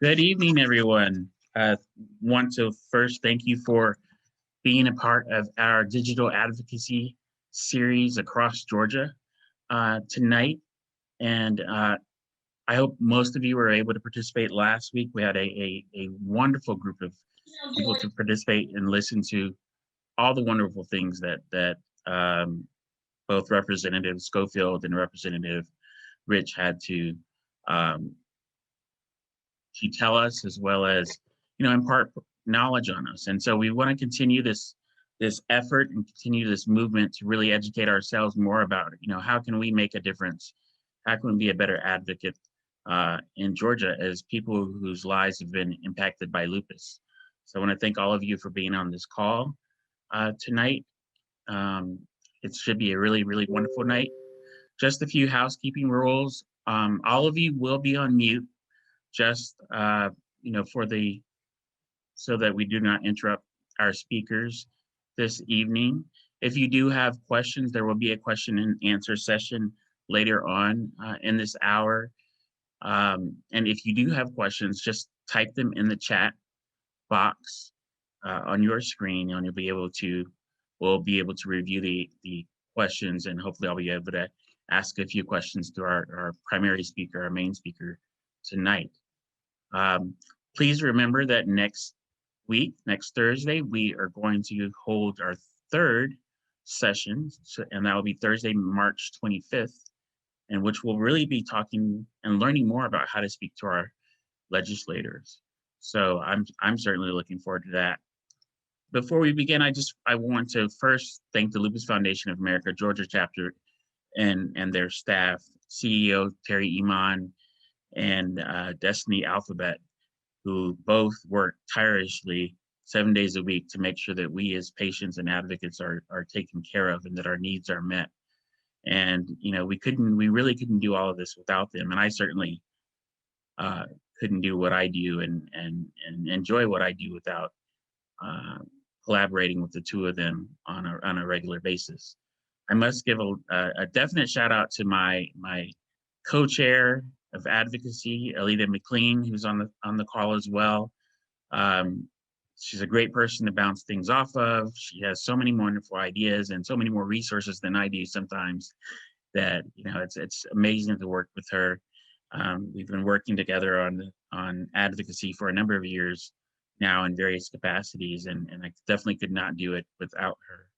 Good evening, everyone. Want to first thank you for being a part of our digital advocacy series across Georgia tonight. And I hope most of you were able to participate last week. We had a wonderful group of people to participate and listen to all the wonderful things that both Representative Schofield and Representative Rich had um, to tell us, as well as impart knowledge on us. And so we want to continue this effort and continue this movement to really educate ourselves more about how can we make a difference, how can we be a better advocate in Georgia as people whose lives have been impacted by lupus. So I want to thank all of you for being on this call tonight. um, it should be a really wonderful night. Just a few housekeeping rules. All of you will be on mute, just for the so that we do not interrupt our speakers this evening. If you do have questions, there will be a question and answer session later on in this hour. And if you do have questions, just type them in the chat box on your screen, and we'll be able to review the questions, and hopefully I'll be able to ask a few questions to our primary speaker, our main speaker tonight. Um, Please remember that next week, next Thursday, we are going to hold our third session, and that will be Thursday, March 25th, in which we'll really be talking and learning more about how to speak to our legislators. So I'm certainly looking forward to that. Before we begin, I want to first thank the Lupus Foundation of America Georgia chapter and their staff, CEO Terry Iman and Destiny Alphabet, who both work tirelessly 7 days a week to make sure that we as patients and advocates are taken care of and that our needs are met. And we really couldn't do all of this without them. And I certainly couldn't do what I do and enjoy what I do without uh, collaborating with the two of them on a regular basis. I must give a definite shout out to my co-chair of advocacy, Alita McLean, who's on the call as well. Um, she's a great person to bounce things off of. She has so many wonderful ideas and so many more resources than I do sometimes, that it's amazing to work with her. We've been working together on advocacy for a number of years now in various capacities, and I definitely could not do it without her.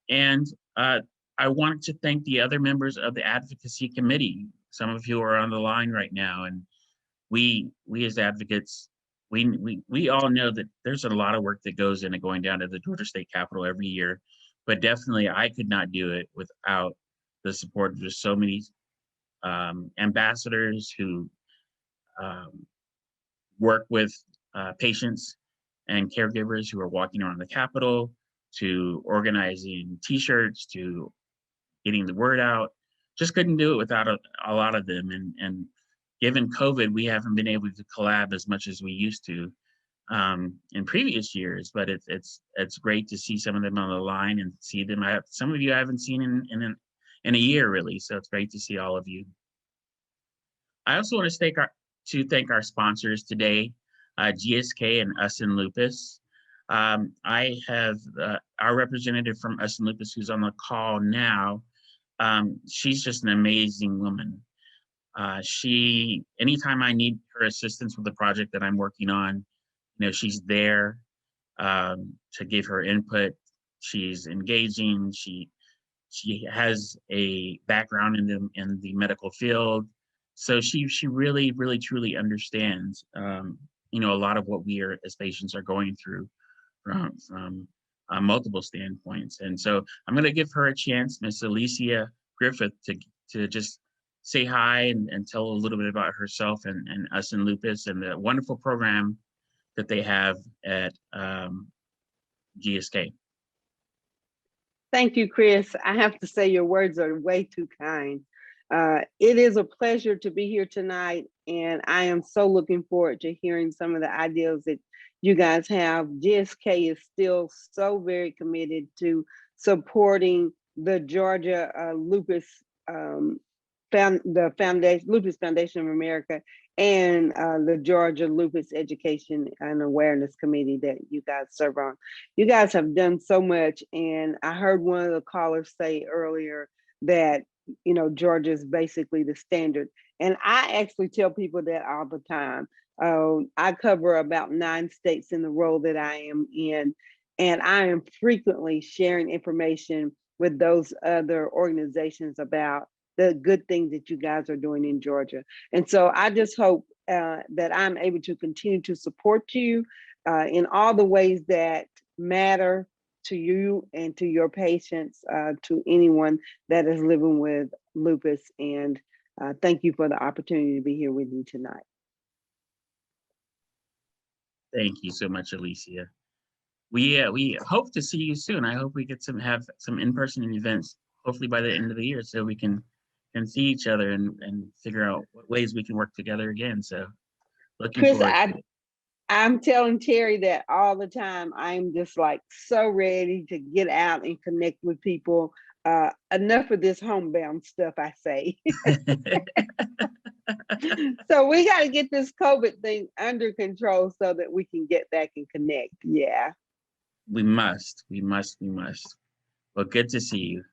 And I want to thank the other members of the advocacy committee. Some of you are on the line right now, and we as advocates, we all know that there's a lot of work that goes into going down to the Georgia State Capitol every year, but definitely I could not do it without the support of just so many ambassadors who um, work with patients and caregivers who are walking around the Capitol, to organizing T-shirts, to getting the word out. Just couldn't do it without a lot of them. And given COVID, we haven't been able to collab as much as we used to in previous years. But it's great to see some of them on the line and see them. Some of you I haven't seen in a year really, so it's great to see all of you. I also want to thank our sponsors today, GSK and Us and Lupus. I have our representative from Us and Lupus, who's on the call now. She's just an amazing woman. Anytime I need her assistance with the project that I'm working on, she's there to give her input. She's engaging. She has a background in the medical field, so she really truly understands a lot of what we are as patients are going through from multiple standpoints. And so I'm going to give her a chance, Miss Alicia Griffith, to just say hi and tell a little bit about herself and Us and Lupus and the wonderful program that they have at GSK. Thank you, Chris. I have to say your words are way too kind. It is a pleasure to be here tonight, and I am so looking forward to hearing some of the ideas that you guys have. GSK is still so very committed to supporting the Georgia lupus the foundation, Lupus Foundation of America, and the Georgia Lupus Education and Awareness Committee that you guys serve on. You guys have done so much, and I heard one of the callers say earlier that Georgia is basically the standard, and I actually tell people that all the time. I cover about 9 states in the role that I am in, and I am frequently sharing information with those other organizations about the good things that you guys are doing in Georgia. And so I just hope that I'm able to continue to support you in all the ways that matter to you and to your patients, to anyone that is living with lupus. And thank you for the opportunity to be here with you tonight. Thank you so much, Alicia. We hope to see you soon. I hope we get have some in-person events, hopefully by the end of the year, so we can see each other and figure out what ways we can work together again. So looking Chris, forward. I'm telling Terry that all the time. I'm just like so ready to get out and connect with people. Enough of this homebound stuff, I say. So we got to get this COVID thing under control so that we can get back and connect. Yeah. We must. Well, good to see you.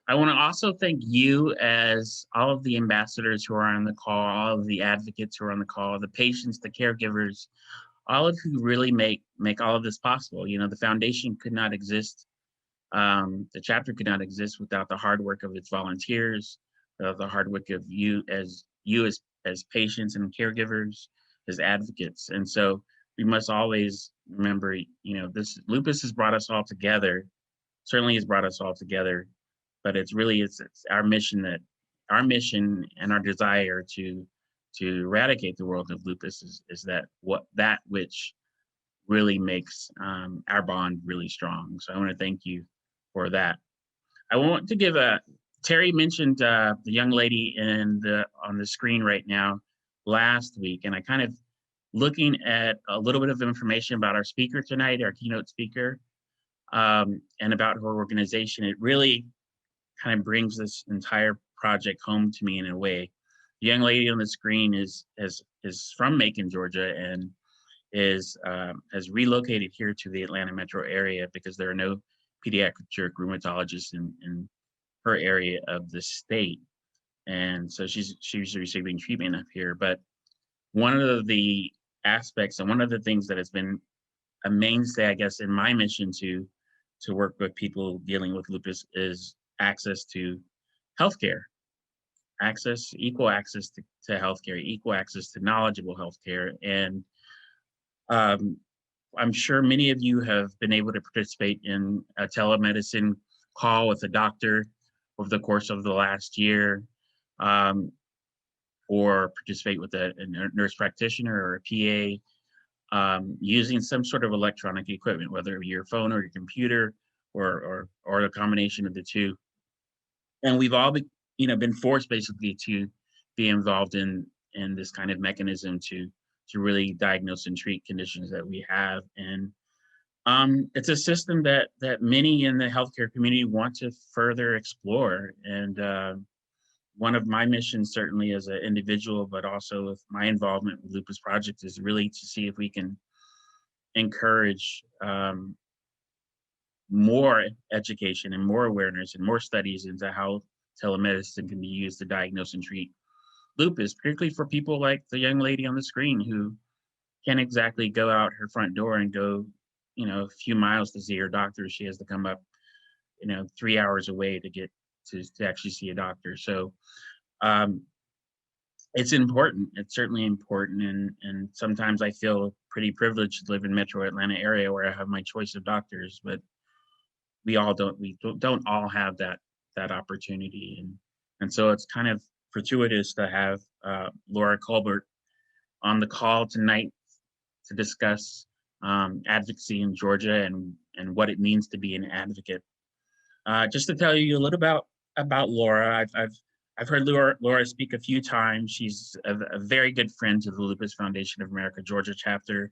I want to also thank you, as all of the ambassadors who are on the call, all of the advocates who are on the call, the patients, the caregivers, all of who really make all of this possible. The foundation could not exist. The chapter could not exist without the hard work of its volunteers, the hard work of you as patients and caregivers, as advocates. And so we must always remember, this lupus has brought us all together, certainly has brought us all together, but it's our mission and our desire to eradicate the world of lupus is that which really makes our bond really strong. So I want to thank you for that. I want to give Terry mentioned the young lady on the screen right now last week, and I kind of looking at a little bit of information about our speaker tonight, our keynote speaker, and about her organization. It really kind of brings this entire project home to me in a way. The young lady on the screen is from Macon, Georgia, and has relocated here to the Atlanta metro area because there are no pediatric rheumatologists in her area of the state, and so she's receiving treatment up here. But one of the aspects and one of the things that has been a mainstay, I guess, in my mission to work with people dealing with lupus is access to healthcare, equal access to healthcare, equal access to knowledgeable healthcare. And I'm sure many of you have been able to participate in a telemedicine call with a doctor over the course of the last year, or participate with a nurse practitioner or a PA, using some sort of electronic equipment, whether it be your phone or your computer or a combination of the two. And we've all been forced basically to be involved in this kind of mechanism to really diagnose and treat conditions that we have. And it's a system that many in the healthcare community want to further explore. And one of my missions, certainly as an individual, but also with my involvement with Lupus Project, is really to see if we can encourage more education and more awareness and more studies into how telemedicine can be used to diagnose and treat lupus, particularly for people like the young lady on the screen who can't exactly go out her front door and go, a few miles to see her doctor. She has to come up, 3 hours away to get to actually see a doctor. So it's important. It's certainly important. And sometimes I feel pretty privileged to live in Metro Atlanta area where I have my choice of doctors, but we don't all have that opportunity. And so it's kind of fortuitous to have Laura Colbert on the call tonight to discuss advocacy in Georgia and what it means to be an advocate. Just to tell you a little about Laura, I've heard Laura speak a few times. She's a very good friend to the Lupus Foundation of America Georgia chapter.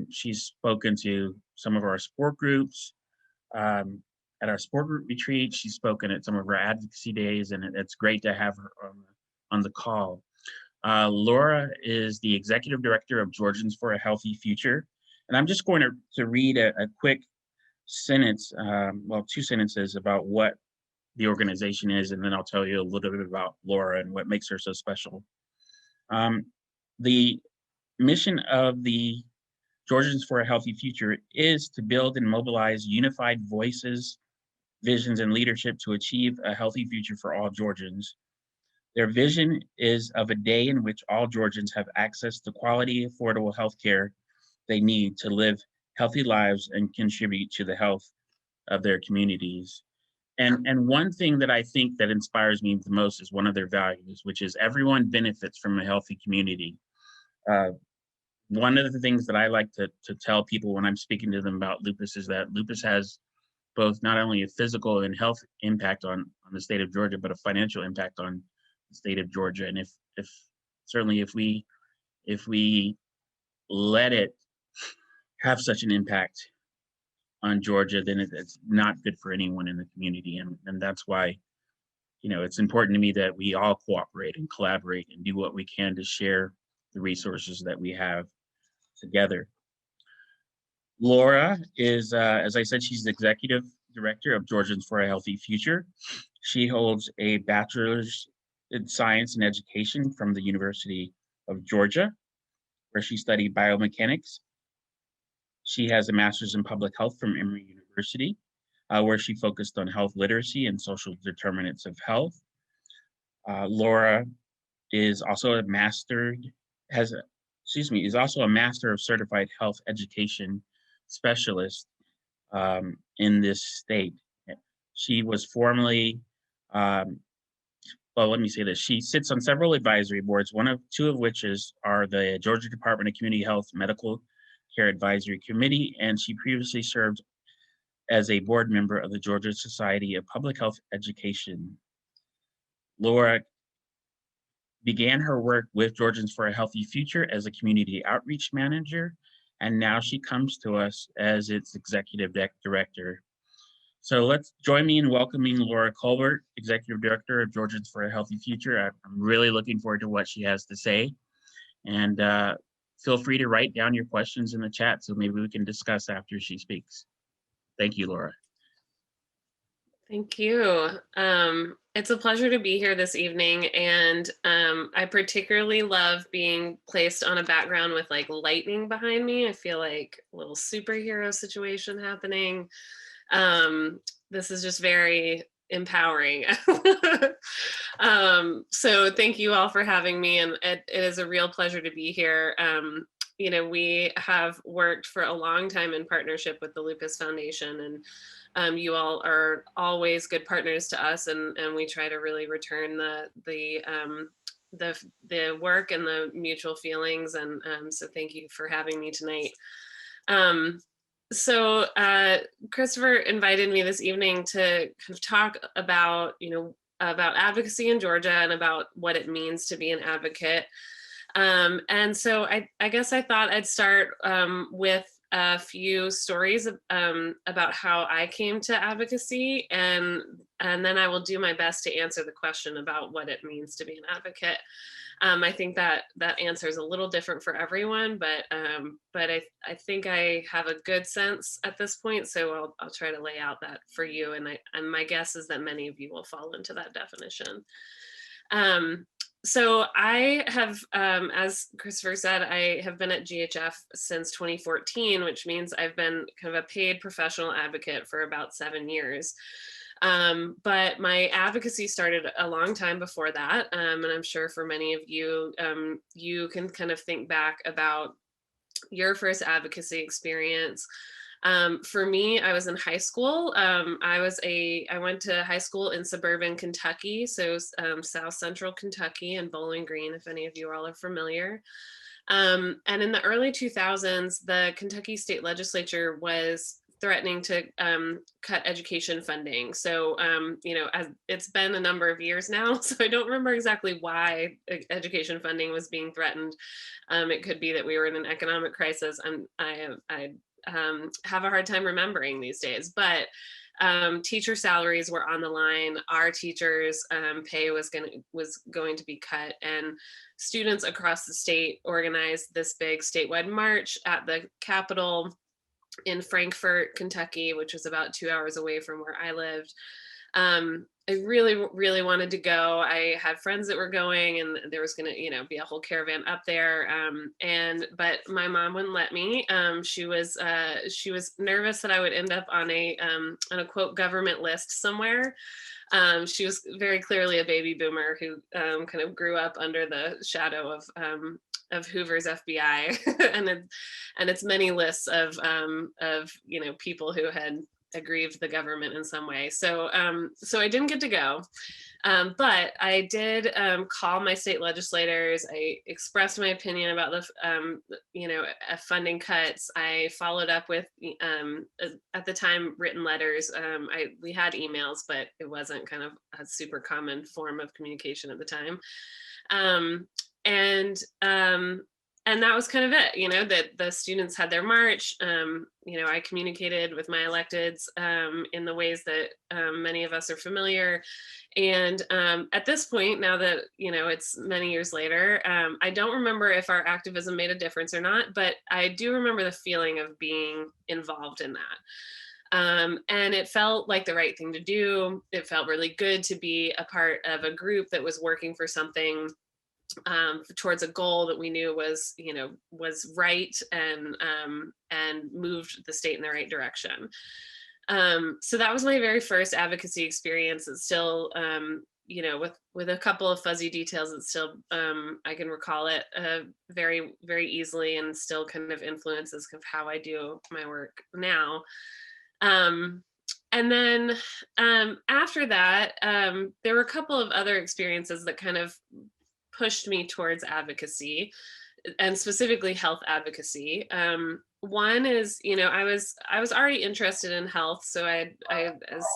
She's spoken to some of our support groups. at our sport group retreat. She's spoken at some of our advocacy days, and it's great to have her on the call. Laura is the executive director of Georgians for a Healthy Future. And I'm just going to read a quick sentence, well, 2 sentences about what the organization is, and then I'll tell you a little bit about Laura and what makes her so special. The mission of the Georgians for a Healthy Future is to build and mobilize unified voices, visions, and leadership to achieve a healthy future for all Georgians. Their vision is of a day in which all Georgians have access to quality, affordable health care they need to live healthy lives and contribute to the health of their communities. And one thing that I think that inspires me the most is one of their values, which is everyone benefits from a healthy community. One of the things that I like to tell people when I'm speaking to them about lupus is that lupus has both not only a physical and health impact on the state of Georgia, but a financial impact on the state of Georgia. And if certainly if we let it have such an impact on Georgia, then it's not good for anyone in the community. And that's why, it's important to me that we all cooperate and collaborate and do what we can to share the resources that we have together. Laura is, as I said, she's the executive director of Georgians for a Healthy Future. She holds a bachelor's in science and education from the University of Georgia, where she studied biomechanics. She has a master's in public health from Emory University, where she focused on health literacy and social determinants of health. Laura is also a master of certified health education specialist in this state. She was formerly, well, let me say this. She sits on several advisory boards, two of which are the Georgia Department of Community Health Medical Care Advisory Committee, and she previously served as a board member of the Georgia Society of Public Health Education. Laura began her work with Georgians for a Healthy Future as a community outreach manager, and now she comes to us as its executive director. So let's join me in welcoming Laura Colbert, Executive Director of Georgians for a Healthy Future. I'm really looking forward to what she has to say. And feel free to write down your questions in the chat so maybe we can discuss after she speaks. Thank you, Laura. Thank you. It's a pleasure to be here this evening, and I particularly love being placed on a background with like lightning behind me. I feel like a little superhero situation happening. This is just very empowering. So thank you all for having me, and it is a real pleasure to be here. We have worked for a long time in partnership with the Lupus Foundation, and you all are always good partners to us, and we try to really return the work and the mutual feelings, and so thank you for having me tonight. So Christopher invited me this evening to kind of talk about, about advocacy in Georgia and about what it means to be an advocate. And so I guess I thought I'd start with a few stories about how I came to advocacy, and then I will do my best to answer the question about what it means to be an advocate. I think that answer is a little different for everyone, but I think I have a good sense at this point, so I'll try to lay out that for you, and my guess is that many of you will fall into that definition. So I have, as Christopher said, I have been at GHF since 2014, which means I've been kind of a paid professional advocate for about 7 years. But my advocacy started a long time before that. And I'm sure for many of you, you can kind of think back about your first advocacy experience. For me, I was in high school. I went to high school in suburban Kentucky, so South Central Kentucky and Bowling Green, if any of you all are familiar. And in the early 2000s, the Kentucky State Legislature was threatening to cut education funding. So, as it's been a number of years now, so I don't remember exactly why education funding was being threatened. It could be that we were in an economic crisis. I have a hard time remembering these days, but teacher salaries were on the line. Our teachers' pay was going to be cut, and students across the state organized this big statewide march at the Capitol in Frankfort, Kentucky, which was about 2 hours away from where I lived. I really, really wanted to go. I had friends that were going, and there was going to, be a whole caravan up there. But my mom wouldn't let me. She was nervous that I would end up on a quote government list somewhere. She was very clearly a baby boomer who kind of grew up under the shadow of Hoover's FBI and its many lists of people who had aggrieved the government in some way. So I didn't get to go. But I did call my state legislators. I expressed my opinion about the funding cuts. I followed up with at the time written letters. We had emails, but it wasn't kind of a super common form of communication at the time. And that was kind of it, that the students had their march. I communicated with my electeds in the ways that many of us are familiar. And at this point, now that, it's many years later, I don't remember if our activism made a difference or not, but I do remember the feeling of being involved in that. And it felt like the right thing to do. It felt really good to be a part of a group that was working for something towards a goal that we knew was right and moved the state in the right direction. So that was my very first advocacy experience. It's still, with a couple of fuzzy details, it's still, I can recall it very, very easily, and still kind of influences kind of how I do my work now. And then after that, there were a couple of other experiences that kind of pushed me towards advocacy, and specifically health advocacy. One is, I was already interested in health. So I as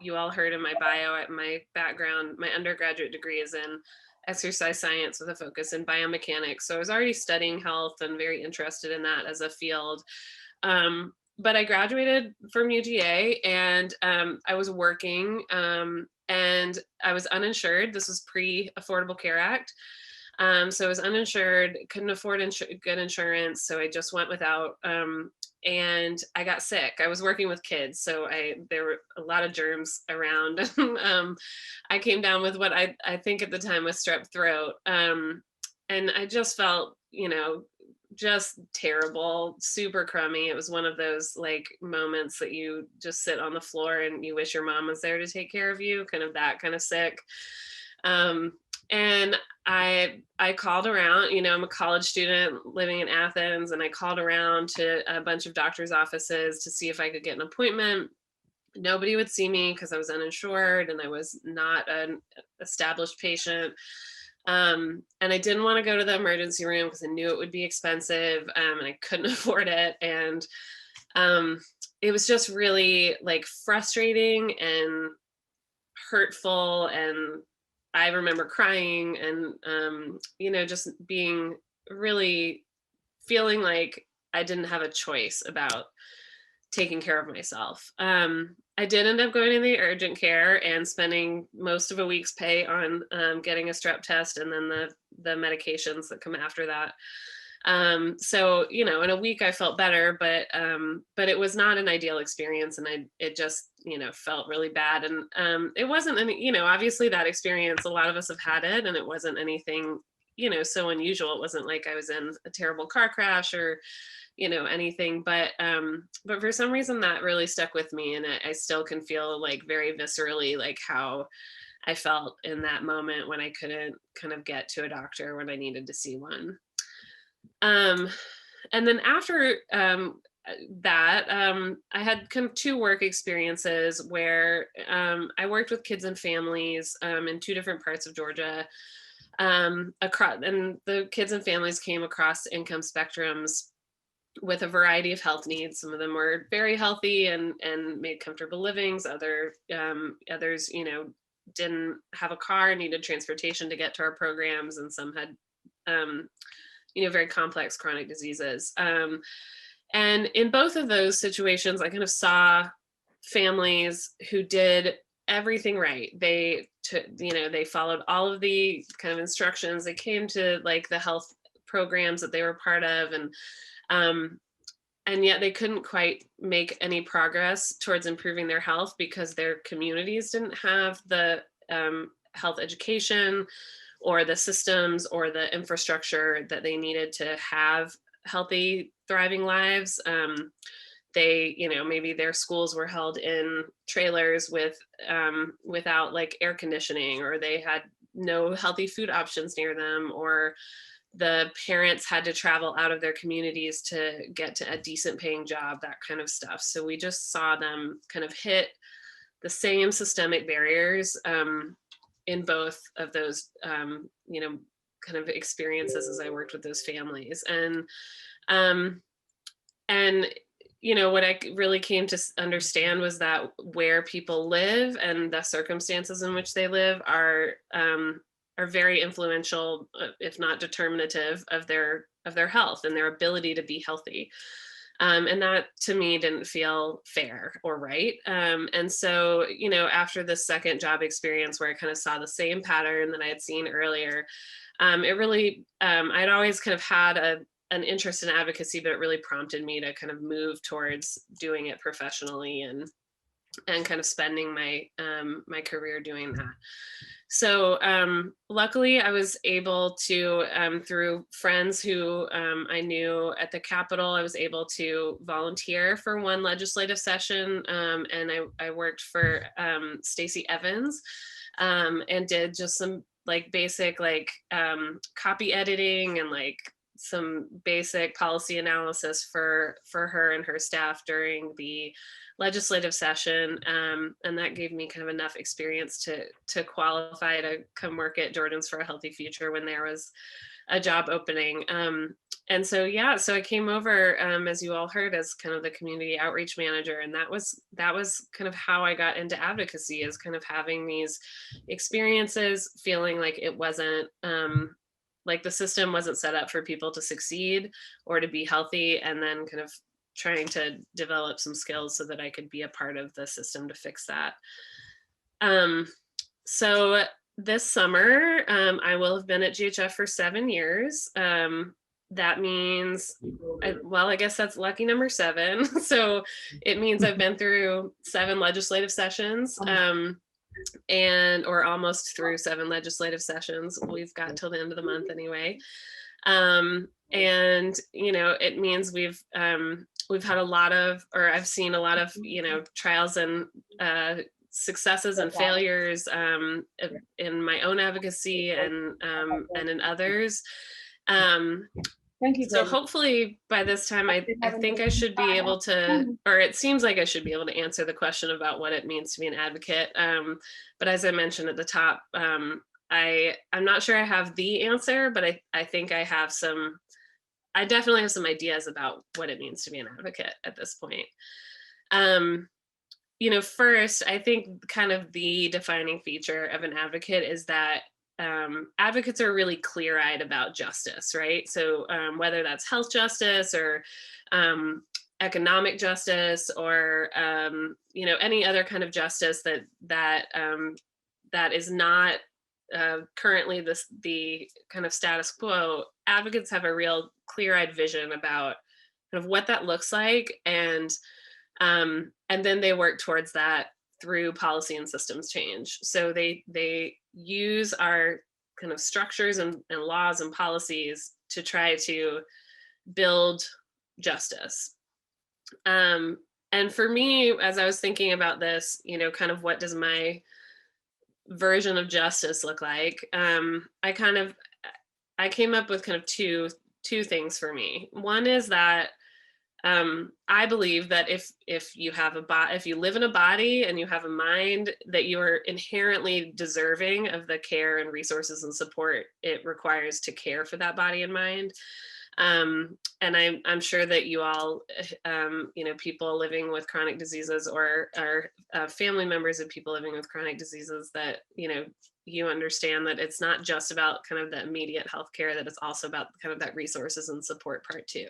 you all heard in my bio, my background, my undergraduate degree is in exercise science with a focus in biomechanics. So I was already studying health and very interested in that as a field. But I graduated from UGA, and I was working, and I was uninsured. This was pre-Affordable Care Act. So I was uninsured, couldn't afford good insurance. So I just went without, and I got sick. I was working with kids, so there were a lot of germs around. I came down with what I think at the time was strep throat. And I just felt, just terrible, super crummy. It was one of those moments that you just sit on the floor and you wish your mom was there to take care of you, kind of that kind of sick. And I called around, I'm a college student living in Athens, and I called around to a bunch of doctors' offices to see if I could get an appointment. Nobody would see me because I was uninsured and I was not an established patient. And I didn't want to go to the emergency room because I knew it would be expensive, and I couldn't afford it. And it was just really frustrating and hurtful. And I remember crying and, just being really feeling like I didn't have a choice about taking care of myself. I did end up going to the urgent care and spending most of a week's pay on getting a strep test and then the medications that come after that. So, in a week I felt better, but it was not an ideal experience, and it just, felt really bad. And it wasn't any, obviously that experience, a lot of us have had it, and it wasn't anything, so unusual. It wasn't like I was in a terrible car crash or anything, but for some reason that really stuck with me, and I still can feel very viscerally how I felt in that moment when I couldn't kind of get to a doctor when I needed to see one. And then after that, I had kind of two work experiences where I worked with kids and families in two different parts of Georgia. And the kids and families came across income spectrums with a variety of health needs. Some of them were very healthy and made comfortable livings. Others, didn't have a car, needed transportation to get to our programs, and some had, very complex chronic diseases. And in both of those situations, I kind of saw families who did everything right. They took, they followed all of the kind of instructions. They came to like the health programs that they were part of, and yet they couldn't quite make any progress towards improving their health because their communities didn't have the health education or the systems or the infrastructure that they needed to have healthy, thriving lives. They, maybe their schools were held in trailers without like air conditioning, or they had no healthy food options near them, or the parents had to travel out of their communities to get to a decent paying job, that kind of stuff. So we just saw them kind of hit the same systemic barriers in both of those, kind of experiences as I worked with those families. And what I really came to understand was that where people live and the circumstances in which they live are very influential, if not determinative, of their health and their ability to be healthy. And that to me didn't feel fair or right. And so, after the second job experience where I kind of saw the same pattern that I had seen earlier, it really, I'd always kind of had an interest in advocacy, but it really prompted me to kind of move towards doing it professionally and kind of spending my my career doing that. So luckily I was able to, through friends who I knew at the Capitol, I was able to volunteer for one legislative session. And I worked for Stacey Evans and did just some like basic like copy editing and like some basic policy analysis for her and her staff during the legislative session, and that gave me kind of enough experience to qualify to come work at Georgians for a Healthy Future when there was a job opening. And so so I came over, as you all heard, as kind of the community outreach manager, and that was kind of how I got into advocacy, is kind of having these experiences, feeling like it wasn't like the system wasn't set up for people to succeed or to be healthy, and then kind of trying to develop some skills so that I could be a part of the system to fix that. So this summer, I will have been at GHF for 7 years. That means, I guess that's lucky number 7. So it means I've been through 7 legislative sessions, or almost through 7 legislative sessions. We've got till the end of the month anyway. And, it means we've had a lot of, or I've seen a lot of, trials and successes and failures in my own advocacy and in others. Thank you. So hopefully by this time, I think I should be able to, or it seems like I should be able to answer the question about what it means to be an advocate. But as I mentioned at the top, I'm not sure I have the answer, but I think I definitely have some ideas about what it means to be an advocate at this point. First, I think kind of the defining feature of an advocate is that advocates are really clear-eyed about justice, right? So whether that's health justice or economic justice or any other kind of justice that is not currently the kind of status quo, advocates have a real clear-eyed vision about kind of what that looks like, and then they work towards that through policy and systems change. So they use our kind of structures and laws and policies to try to build justice. And for me, as I was thinking about this, kind of what does my version of justice look like? I came up with kind of two things for me. One is that I believe that if you live in a body and you have a mind, that you are inherently deserving of the care and resources and support it requires to care for that body and mind. And I'm sure that you all, people living with chronic diseases or family members of people living with chronic diseases, that, you understand that it's not just about kind of the immediate healthcare, that it's also about kind of that resources and support part too.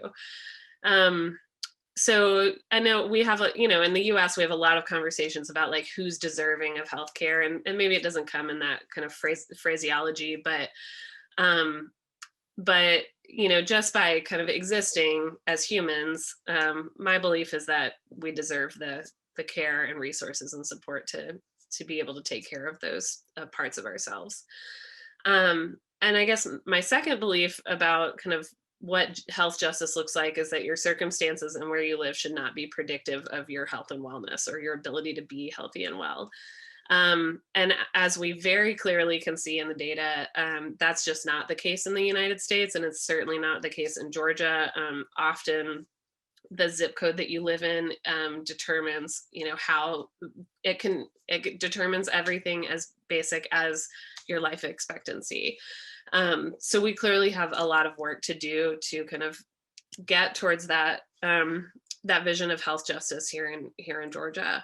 So I know we have, in the US, we have a lot of conversations about like who's deserving of healthcare, and maybe it doesn't come in that kind of phraseology, um, but just by kind of existing as humans, my belief is that we deserve the care and resources and support to be able to take care of those parts of ourselves. And I guess my second belief about kind of what health justice looks like is that your circumstances and where you live should not be predictive of your health and wellness or your ability to be healthy and well. And as we very clearly can see in the data, that's just not the case in the United States, and it's certainly not the case in Georgia. Often the zip code that you live in determines, how it determines everything as basic as your life expectancy. So we clearly have a lot of work to do to kind of get towards that that vision of health justice here in Georgia.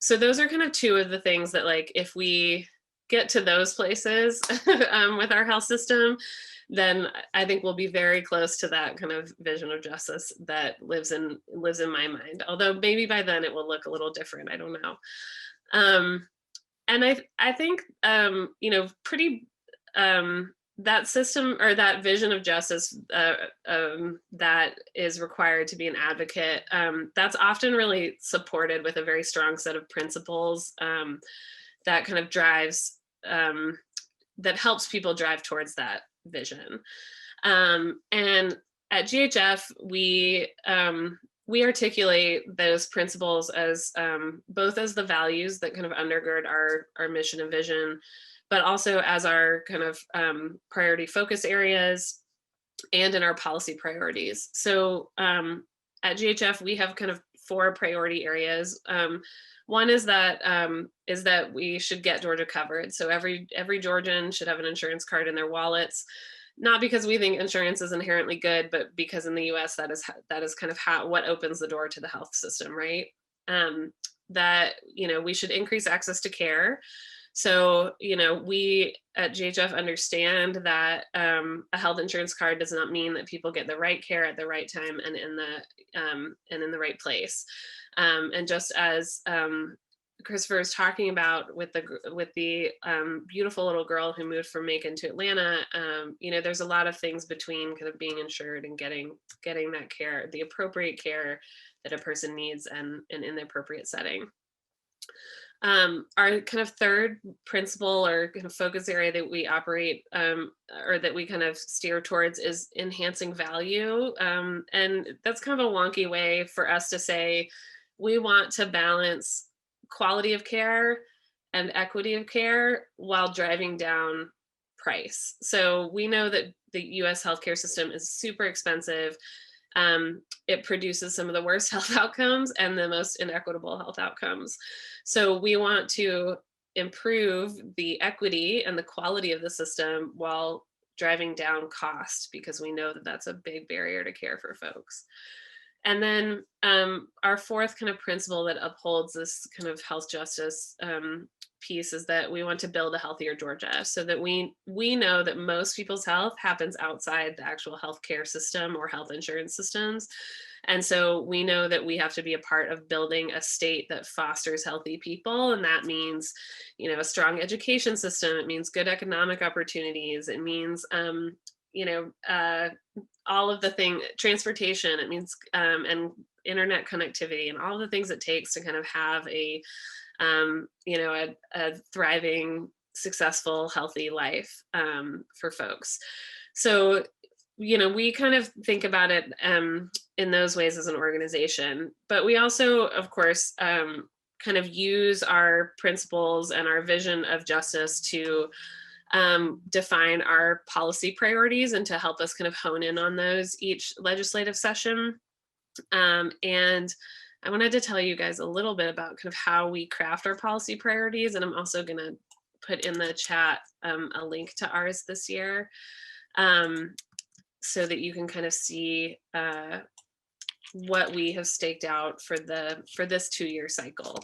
So those are kind of two of the things that, like, if we get to those places with our health system, then I think we'll be very close to that kind of vision of justice that lives in my mind. Although maybe by then it will look a little different. I don't know. And I think pretty that system or that vision of justice that is required to be an advocate, that's often really supported with a very strong set of principles that kind of drives, that helps people drive towards that vision. And at GHF, we articulate those principles as both as the values that kind of undergird our mission and vision, but also as our kind of priority focus areas and in our policy priorities. So at GHF, we have kind of 4 priority areas. One is that we should get Georgia covered. So every Georgian should have an insurance card in their wallets, not because we think insurance is inherently good, but because in the US, that is kind of what opens the door to the health system, right? That, we should increase access to care. So, we at GHF understand that a health insurance card does not mean that people get the right care at the right time and in the right place. And just as Christopher was talking about with the beautiful little girl who moved from Macon to Atlanta, there's a lot of things between kind of being insured and getting that care, the appropriate care that a person needs, and in the appropriate setting. Our kind of third principle or kind of focus area that we operate or that we kind of steer towards is enhancing value. And that's kind of a wonky way for us to say we want to balance quality of care and equity of care while driving down price. So we know that the US healthcare system is super expensive. It produces some of the worst health outcomes and the most inequitable health outcomes. So we want to improve the equity and the quality of the system while driving down cost, because we know that that's a big barrier to care for folks. And then our fourth kind of principle that upholds this kind of health justice piece is that we want to build a healthier Georgia, so that we know that most people's health happens outside the actual healthcare system or health insurance systems. And so we know that we have to be a part of building a state that fosters healthy people. And that means, a strong education system. It means good economic opportunities. It means, all of the transportation. It means, and internet connectivity and all the things it takes to kind of have a thriving, successful, healthy life for folks. So, we kind of think about it in those ways as an organization, but we also, of course, kind of use our principles and our vision of justice to define our policy priorities and to help us kind of hone in on those each legislative session. And I wanted to tell you guys a little bit about kind of how we craft our policy priorities. And I'm also going to put in the chat a link to ours this year so that you can kind of see what we have staked out for this 2-year cycle.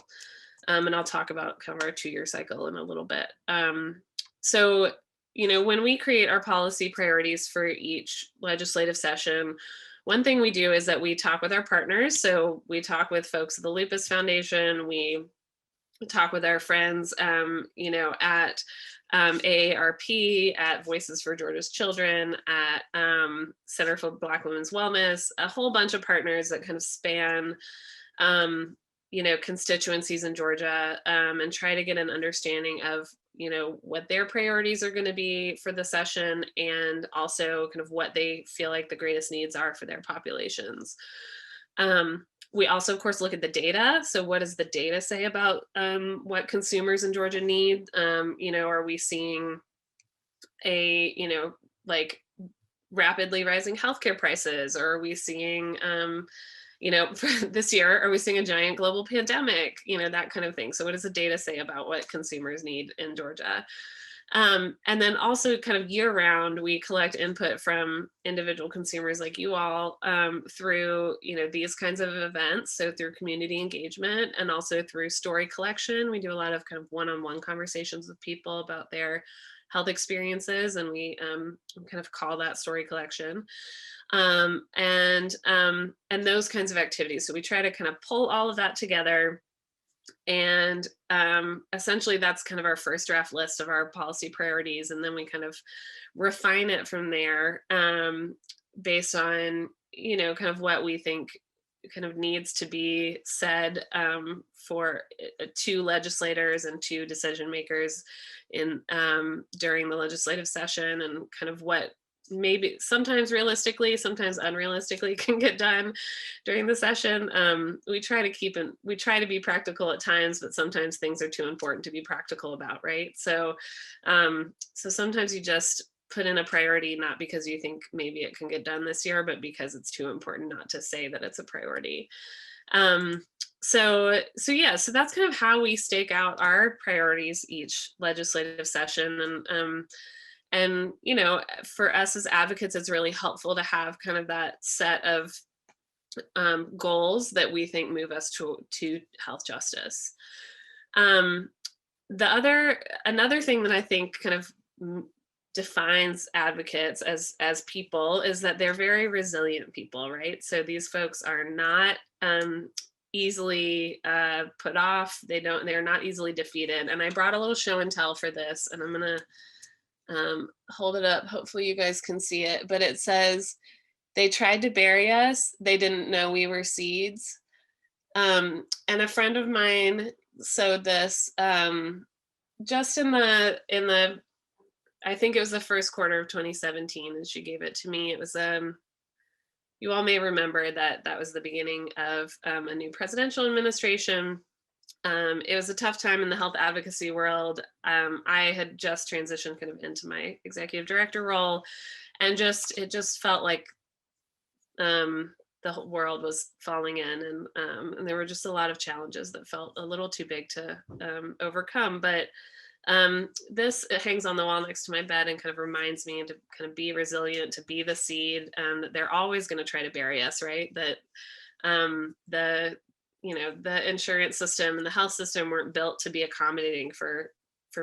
And I'll talk about kind of our 2-year cycle in a little bit. So, when we create our policy priorities for each legislative session, one thing we do is that we talk with our partners. So we talk with folks at the Lupus Foundation. We talk with our friends, you know, at AARP, at Voices for Georgia's Children, at Center for Black Women's Wellness, a whole bunch of partners that kind of span, you know, constituencies in Georgia, and try to get an understanding of, you know, what their priorities are going to be for the session, and also kind of what they feel like the greatest needs are for their populations. We also, of course, look at the data. So what does the data say about what consumers in Georgia need? You know, are we seeing a, you know, like rapidly rising healthcare prices? Or are we seeing, you know, this year, are we seeing a giant global pandemic? You know, that kind of thing. So what does the data say about what consumers need in Georgia? And then also kind of year round, we collect input from individual consumers like you all, through, you know, these kinds of events. So through community engagement, and also through story collection. We do a lot of kind of one-on-one conversations with people about their health experiences, and we kind of call that story collection. And those kinds of activities. So we try to kind of pull all of that together. And essentially that's kind of our first draft list of our policy priorities. And then we kind of refine it from there, based on, you know, kind of what we think kind of needs to be said, for to legislators and to decision makers in during the legislative session, and kind of what maybe sometimes realistically, sometimes unrealistically can get done during the session. We try to be practical at times, but sometimes things are too important to be practical about, right? So, so sometimes you just put in a priority, not because you think maybe it can get done this year, but because it's too important not to say that it's a priority. So that's kind of how we stake out our priorities each legislative session. And, you know, for us as advocates, it's really helpful to have kind of that set of goals that we think move us to health justice. Another thing that I think kind of defines advocates as people is that they're very resilient people, right? So these folks are not easily put off. They're not easily defeated. And I brought a little show and tell for this, and I'm gonna hold it up. Hopefully you guys can see it, but it says, "They tried to bury us. They didn't know we were seeds." And a friend of mine sewed this just in the I think it was the first quarter of 2017, and she gave it to me. It was you all may remember that was the beginning of a new presidential administration. It was a tough time in the health advocacy world. I had just transitioned kind of into my executive director role, and it just felt like the whole world was falling in, and there were just a lot of challenges that felt a little too big to overcome. But this hangs on the wall next to my bed and kind of reminds me to kind of be resilient, to be the seed, that they're always going to try to bury us, right? That the insurance system and the health system weren't built to be accommodating for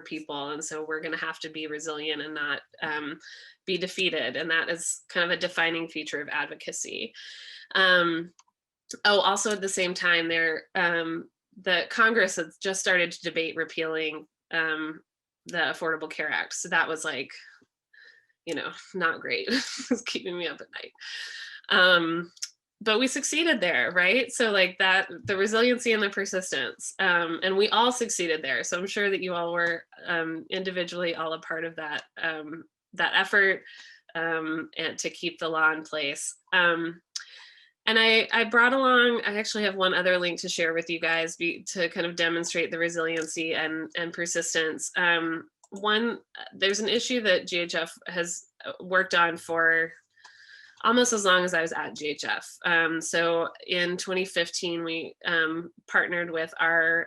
people. And so we're going to have to be resilient and not be defeated. And that is kind of a defining feature of advocacy. Also at the same time, the Congress has just started to debate repealing the Affordable Care Act. So that was like, not great. It was keeping me up at night. But we succeeded there, right? So like that, the resiliency and the persistence, and we all succeeded there. So I'm sure that you all were individually all a part of that effort, and to keep the law in place. And I brought along, I actually have one other link to share with you guys to kind of demonstrate the resiliency and persistence. There's an issue that GHF has worked on for almost as long as I was at GHF. So in 2015, we partnered with a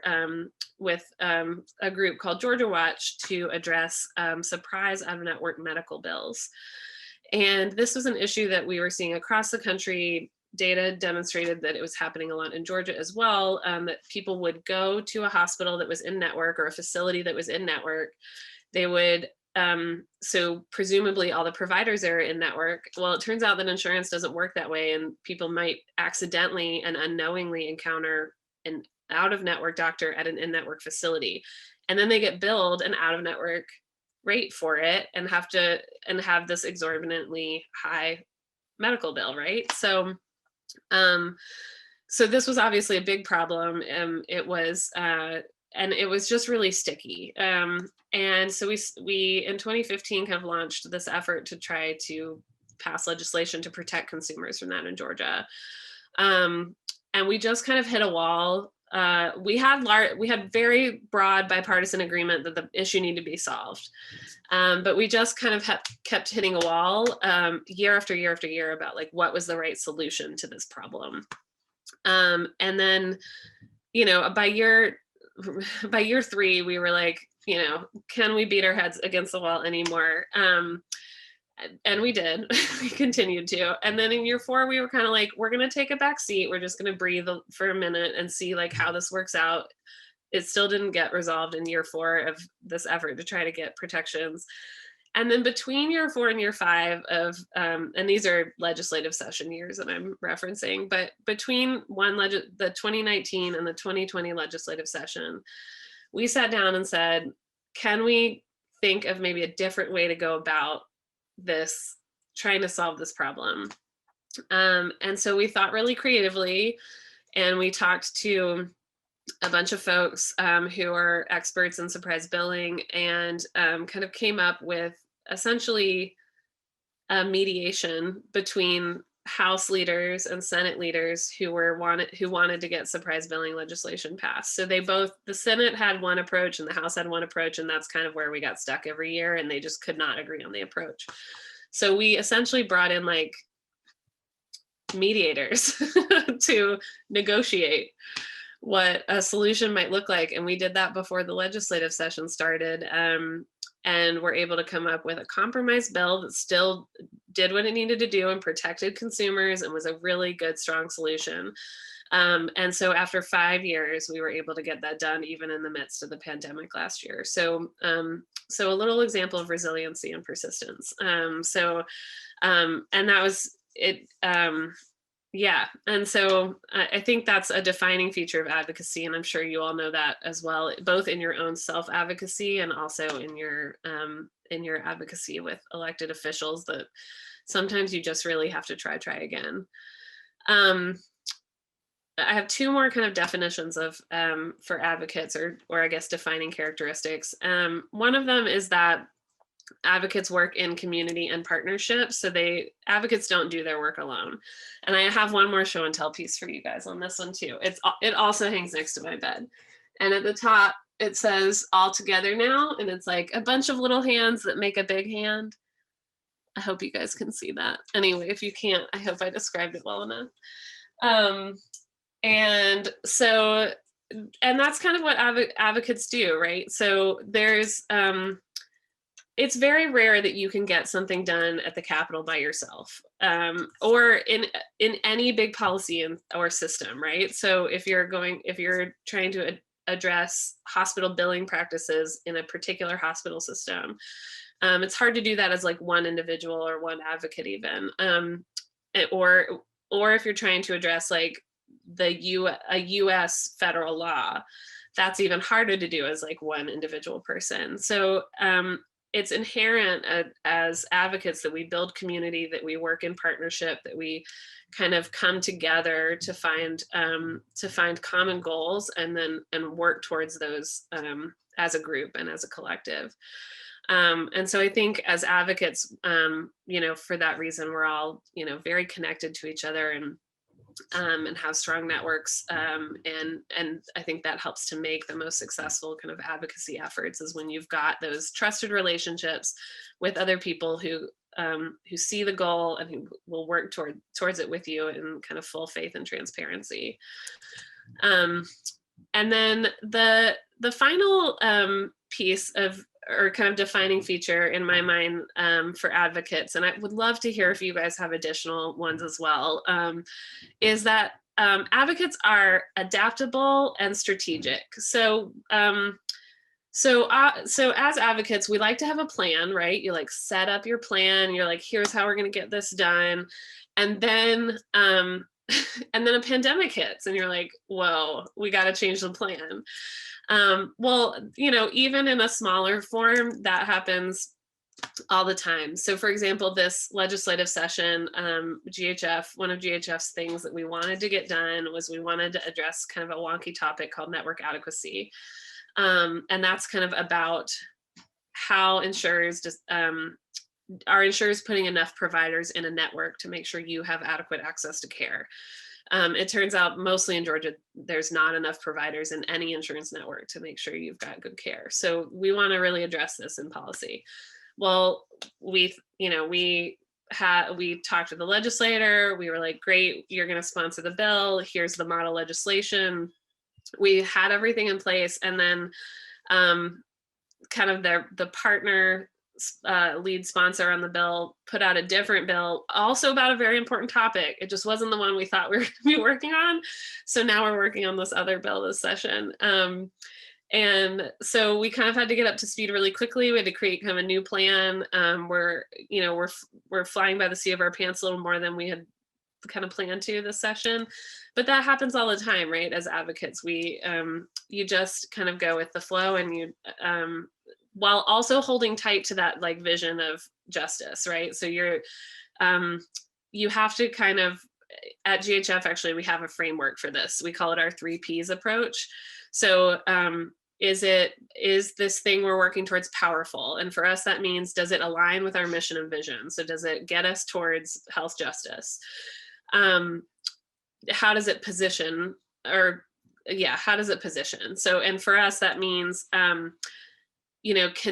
group called Georgia Watch to address surprise out-of-network medical bills. And this was an issue that we were seeing across the country. Data demonstrated that it was happening a lot in Georgia as well, that people would go to a hospital that was in network or a facility that was in network. They would so presumably all the providers are in network. Well, it turns out that insurance doesn't work that way, and people might accidentally and unknowingly encounter an out-of-network doctor at an in-network facility, and then they get billed an out-of-network rate for it and have this exorbitantly high medical bill, right? So so this was obviously a big problem. It was just really sticky. And so we in 2015 kind of launched this effort to try to pass legislation to protect consumers from that in Georgia. And we just kind of hit a wall. We had very broad bipartisan agreement that the issue needed to be solved. But we just kind of kept hitting a wall year after year after year about like what was the right solution to this problem. And then, by year 3, we were like, can we beat our heads against the wall anymore? And we did. We continued to. And then in year 4, we were kind of like, we're going to take a back seat. We're just going to breathe for a minute and see like how this works out. It still didn't get resolved in year 4 of this effort to try to get protections. And then between year 4 and year 5 of, and these are legislative session years that I'm referencing, but between the 2019 and the 2020 legislative session, we sat down and said, can we think of maybe a different way to go about this, trying to solve this problem? And so we thought really creatively, and we talked to a bunch of folks who are experts in surprise billing, and kind of came up with essentially a mediation between House leaders and Senate leaders who wanted to get surprise billing legislation passed. So the Senate had one approach and the House had one approach, and that's kind of where we got stuck every year, and they just could not agree on the approach. So we essentially brought in like mediators to negotiate what a solution might look like. And we did that before the legislative session started. And we're able to come up with a compromise bill that still did what it needed to do and protected consumers and was a really good, strong solution. And so after 5 years, we were able to get that done even in the midst of the pandemic last year. So a little example of resiliency and persistence. And that was it. Yeah. And so I think that's a defining feature of advocacy. And I'm sure you all know that as well, both in your own self-advocacy and also in your advocacy with elected officials, that sometimes you just really have to try again. I have 2 more kind of definitions of for advocates, or I guess defining characteristics. One of them is that advocates work in community and partnerships. So advocates don't do their work alone. And I have one more show and tell piece for you guys on this one too. It also hangs next to my bed. And at the top, it says all together now. And it's like a bunch of little hands that make a big hand. I hope you guys can see that. Anyway, if you can't, I hope I described it well enough. And that's kind of what advocates do, right? So there's, it's very rare that you can get something done at the Capitol by yourself, or in any big policy or system, right? So if you're trying to address hospital billing practices in a particular hospital system, it's hard to do that as like one individual or one advocate even, or if you're trying to address like a US federal law, that's even harder to do as like one individual person. So it's inherent as advocates that we build community, that we work in partnership, that we kind of come together to find common goals and work towards those as a group and as a collective. And so I think as advocates, for that reason, we're all, very connected to each other and have strong networks. And I think that helps to make the most successful kind of advocacy efforts, is when you've got those trusted relationships with other people who see the goal and who will work towards it with you in kind of full faith and transparency. And then the final piece of, or kind of defining feature in my mind for advocates, and I would love to hear if you guys have additional ones as well, is that advocates are adaptable and strategic. So So as advocates, we like to have a plan, right? You like set up your plan. You're like, here's how we're going to get this done. And then, and then a pandemic hits and you're like, whoa, we got to change the plan. Well, even in a smaller form, that happens all the time. So for example, this legislative session, one of GHF's things that we wanted to get done was we wanted to address kind of a wonky topic called network adequacy. And that's kind of about how insurers are insurers putting enough providers in a network to make sure you have adequate access to care. It turns out mostly in Georgia, there's not enough providers in any insurance network to make sure you've got good care. So we want to really address this in policy. Well, we talked to the legislator. We were like, great, you're going to sponsor the bill. Here's the model legislation. We had everything in place, and then kind of the partner lead sponsor on the bill put out a different bill, also about a very important topic. It just wasn't the one we thought we were going to be working on. So now we're working on this other bill this session. And so we kind of had to get up to speed really quickly. We had to create kind of a new plan. We're flying by the seat of our pants a little more than we had kind of planned to this session, but that happens all the time, right? As advocates, you just kind of go with the flow, and you while also holding tight to that like vision of justice, right? So you have to kind of, at GHF, actually, we have a framework for this. We call it our 3 Ps approach. So is this thing we're working towards powerful? And for us, that means, does it align with our mission and vision? So does it get us towards health justice? How does it position? How does it position? So, and for us, that means, can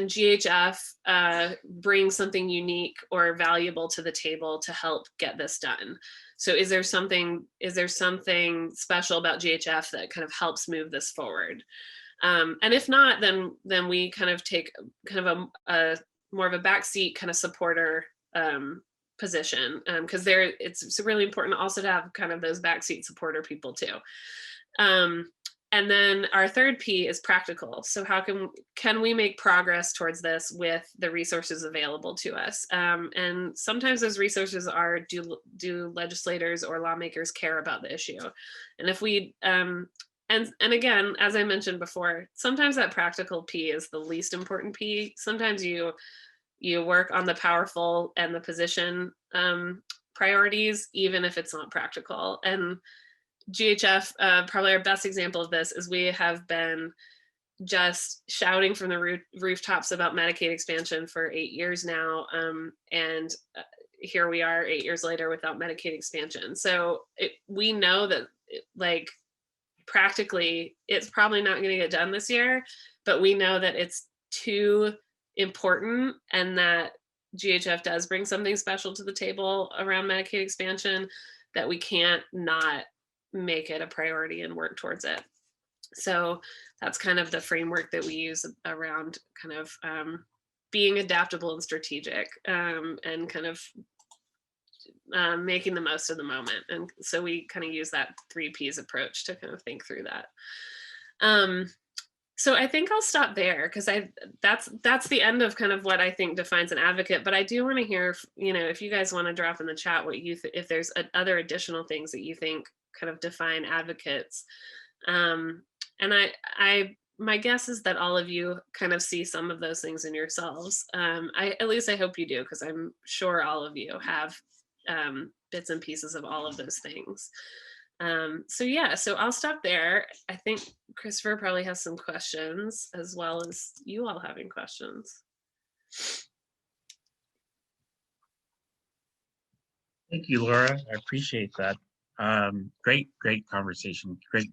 GHF bring something unique or valuable to the table to help get this done? So is there something special about GHF that kind of helps move this forward? And if not, then we kind of take kind of a more of a backseat kind of supporter position, because it's really important also to have kind of those backseat supporter people too. And then our 3rd P is practical. So how can we make progress towards this with the resources available to us? And sometimes those resources are, do legislators or lawmakers care about the issue? And if we, and again, as I mentioned before, sometimes that practical P is the least important P. Sometimes you work on the powerful and the position priorities, even if it's not practical. And GHF, probably our best example of this is we have been just shouting from the rooftops about Medicaid expansion for 8 years now. And here we are 8 years later without Medicaid expansion. So we know that practically it's probably not going to get done this year, but we know that it's too important and that GHF does bring something special to the table around Medicaid expansion, that we can't not make it a priority and work towards it. So that's kind of the framework that we use around kind of being adaptable and strategic, and kind of making the most of the moment. And so we kind of use that 3 Ps approach to kind of think through that. So I think I'll stop there, because that's the end of kind of what I think defines an advocate. But I do want to hear, if you guys want to drop in the chat what if there's other additional things that you think kind of define advocates. And my guess is that all of you kind of see some of those things in yourselves. At least I hope you do, because I'm sure all of you have bits and pieces of all of those things. So I'll stop there. I think Christopher probably has some questions, as well as you all having questions. Thank you, Laura. I appreciate that. Great conversation. Great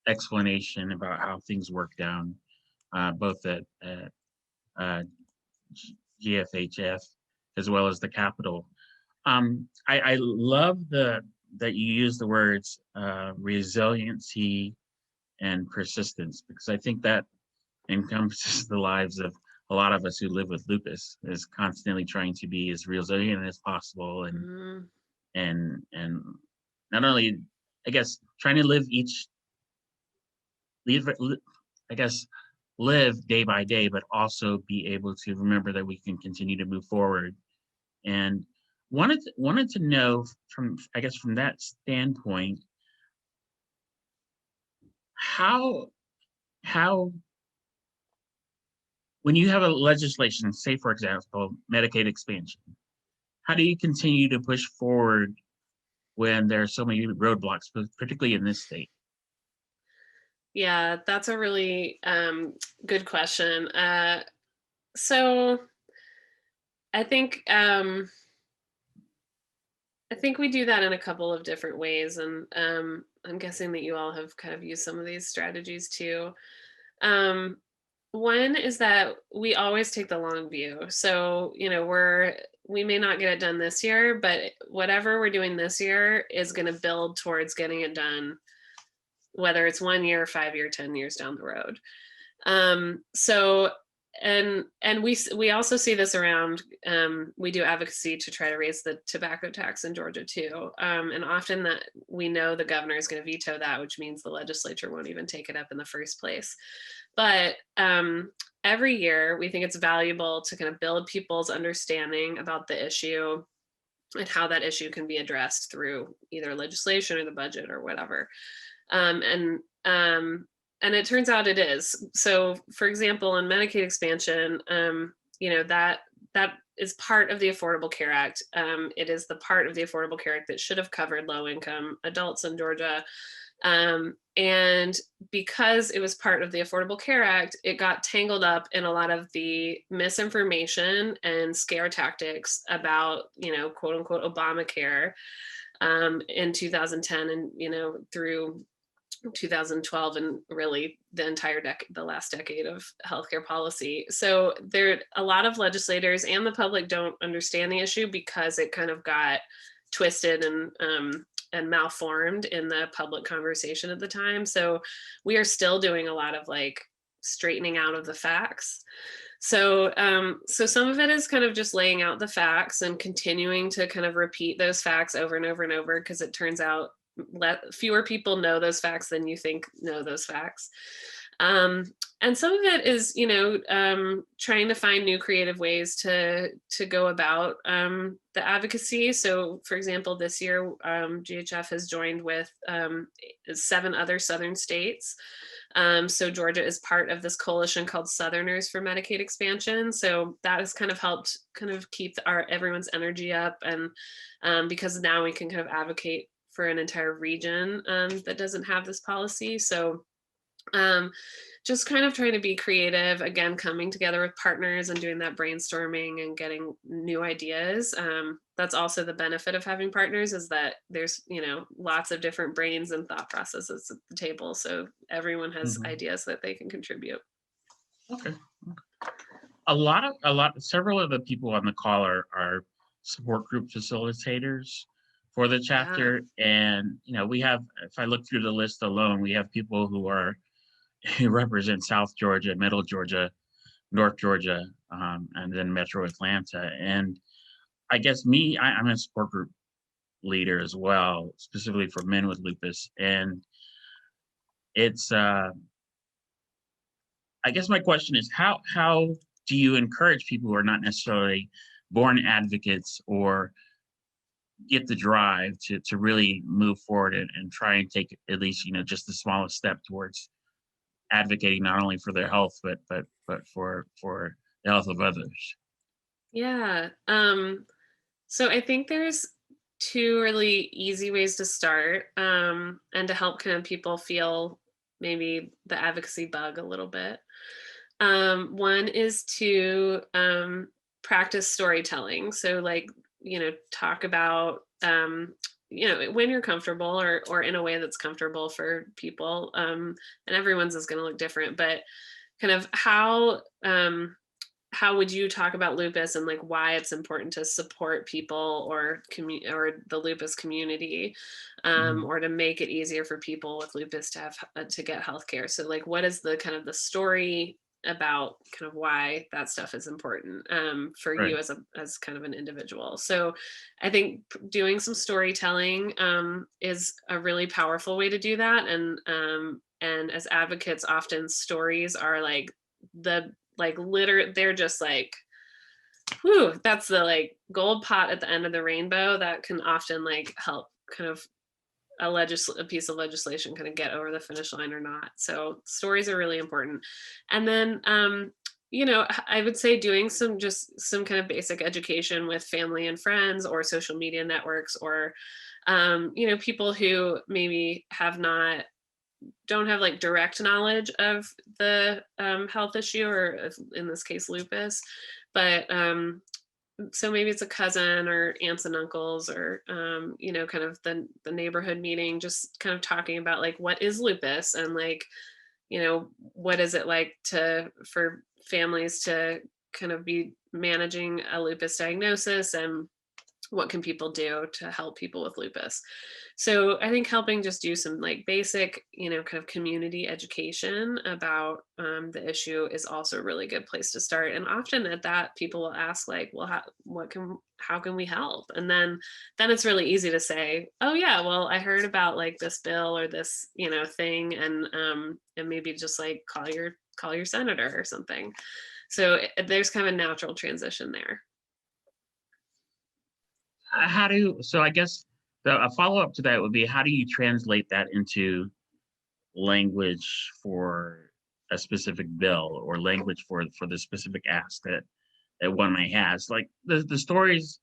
explanation about how things work down, both at GFHF as well as the Capitol. I love that you use the words resiliency and persistence, because I think that encompasses the lives of a lot of us who live with lupus, is constantly trying to be as resilient as possible, and not only, I guess, trying to live I guess, live day by day, but also be able to remember that we can continue to move forward. And wanted to know from, I guess, from that standpoint, how how when you have a legislation, say for example, Medicaid expansion, how do you continue to push forward when there are so many roadblocks, particularly in this state? Yeah, that's a really good question. So I think we do that in a couple of different ways, and I'm guessing that you all have kind of used some of these strategies too. Um, One is that we always take the long view. So, we may not get it done this year, but whatever we're doing this year is going to build towards getting it done, whether it's 1 year, 5 year, 10 years down the road. So, and we also see this around, we do advocacy to try to raise the tobacco tax in Georgia too. And often that we know the governor is going to veto that, which means the legislature won't even take it up in the first place. But every year we think it's valuable to kind of build people's understanding about the issue and how that issue can be addressed through either legislation or the budget or whatever. And it turns out it is. So, for example, in Medicaid expansion, that is part of the Affordable Care Act. It is the part of the Affordable Care Act that should have covered low-income adults in Georgia. And because it was part of the Affordable Care Act, it got tangled up in a lot of the misinformation and scare tactics about, quote unquote, Obamacare in 2010 and, through 2012 and really the entire the last decade of healthcare policy. So a lot of legislators and the public don't understand the issue because it kind of got twisted and malformed in the public conversation at the time. So we are still doing a lot of straightening out of the facts. So some of it is kind of just laying out the facts and continuing to kind of repeat those facts over and over and over, because it turns out fewer people know those facts than you think know those facts. And some of it is, trying to find new creative ways to go about the advocacy. So, for example, this year, GHF has joined with 7 other Southern states. So Georgia is part of this coalition called Southerners for Medicaid expansion. So that has kind of helped kind of keep everyone's energy up, and because now we can kind of advocate for an entire region that doesn't have this policy. So just kind of trying to be creative, again, coming together with partners and doing that brainstorming and getting new ideas. That's also the benefit of having partners, is that there's, lots of different brains and thought processes at the table. So everyone has ideas that they can contribute. Okay. Several of the people on the call are support group facilitators for the chapter. Yeah. And, we have, if I look through the list alone, we have people who represent South Georgia, Middle Georgia, North Georgia, and then Metro Atlanta. And I guess I'm a support group leader as well, specifically for men with lupus. And it's, I guess my question is, how do you encourage people who are not necessarily born advocates or get the drive to really move forward and try and take at least, just the smallest step towards advocating not only for their health, but for the health of others? Yeah. So I think there's 2 really easy ways to start, and to help kind of people feel maybe the advocacy bug a little bit. One is to practice storytelling. So talk about, when you're comfortable or in a way that's comfortable for people. And everyone's is going to look different, but kind of how would you talk about lupus and why it's important to support people or the lupus community, or to make it easier for people with lupus to get healthcare. So what is the kind of the story about kind of why that stuff is important for Right. you as kind of an individual. So I think doing some storytelling is a really powerful way to do that. And And as advocates, often stories are like they're just like, whew, that's the like gold pot at the end of the rainbow that can often like help kind of a piece of legislation kind of get over the finish line or not. So stories are really important. And then I would say doing some kind of basic education with family and friends or social media networks, or people who maybe don't have like direct knowledge of the health issue, or in this case lupus, but so maybe it's a cousin or aunts and uncles, or kind of the neighborhood meeting, just kind of talking about like what is lupus, and like what is it like for families to kind of be managing a lupus diagnosis, and what can people do to help people with lupus. So I think helping just do some like basic, kind of community education about the issue is also a really good place to start. And often at that, people will ask like, well, how can we help? And then it's really easy to say, oh yeah, well, I heard about like this bill or this, thing, and maybe just like call your senator or something. So there's kind of a natural transition there. So I guess a follow-up to that would be, how do you translate that into language for a specific bill, or language for the specific ask that one may has? Like the stories,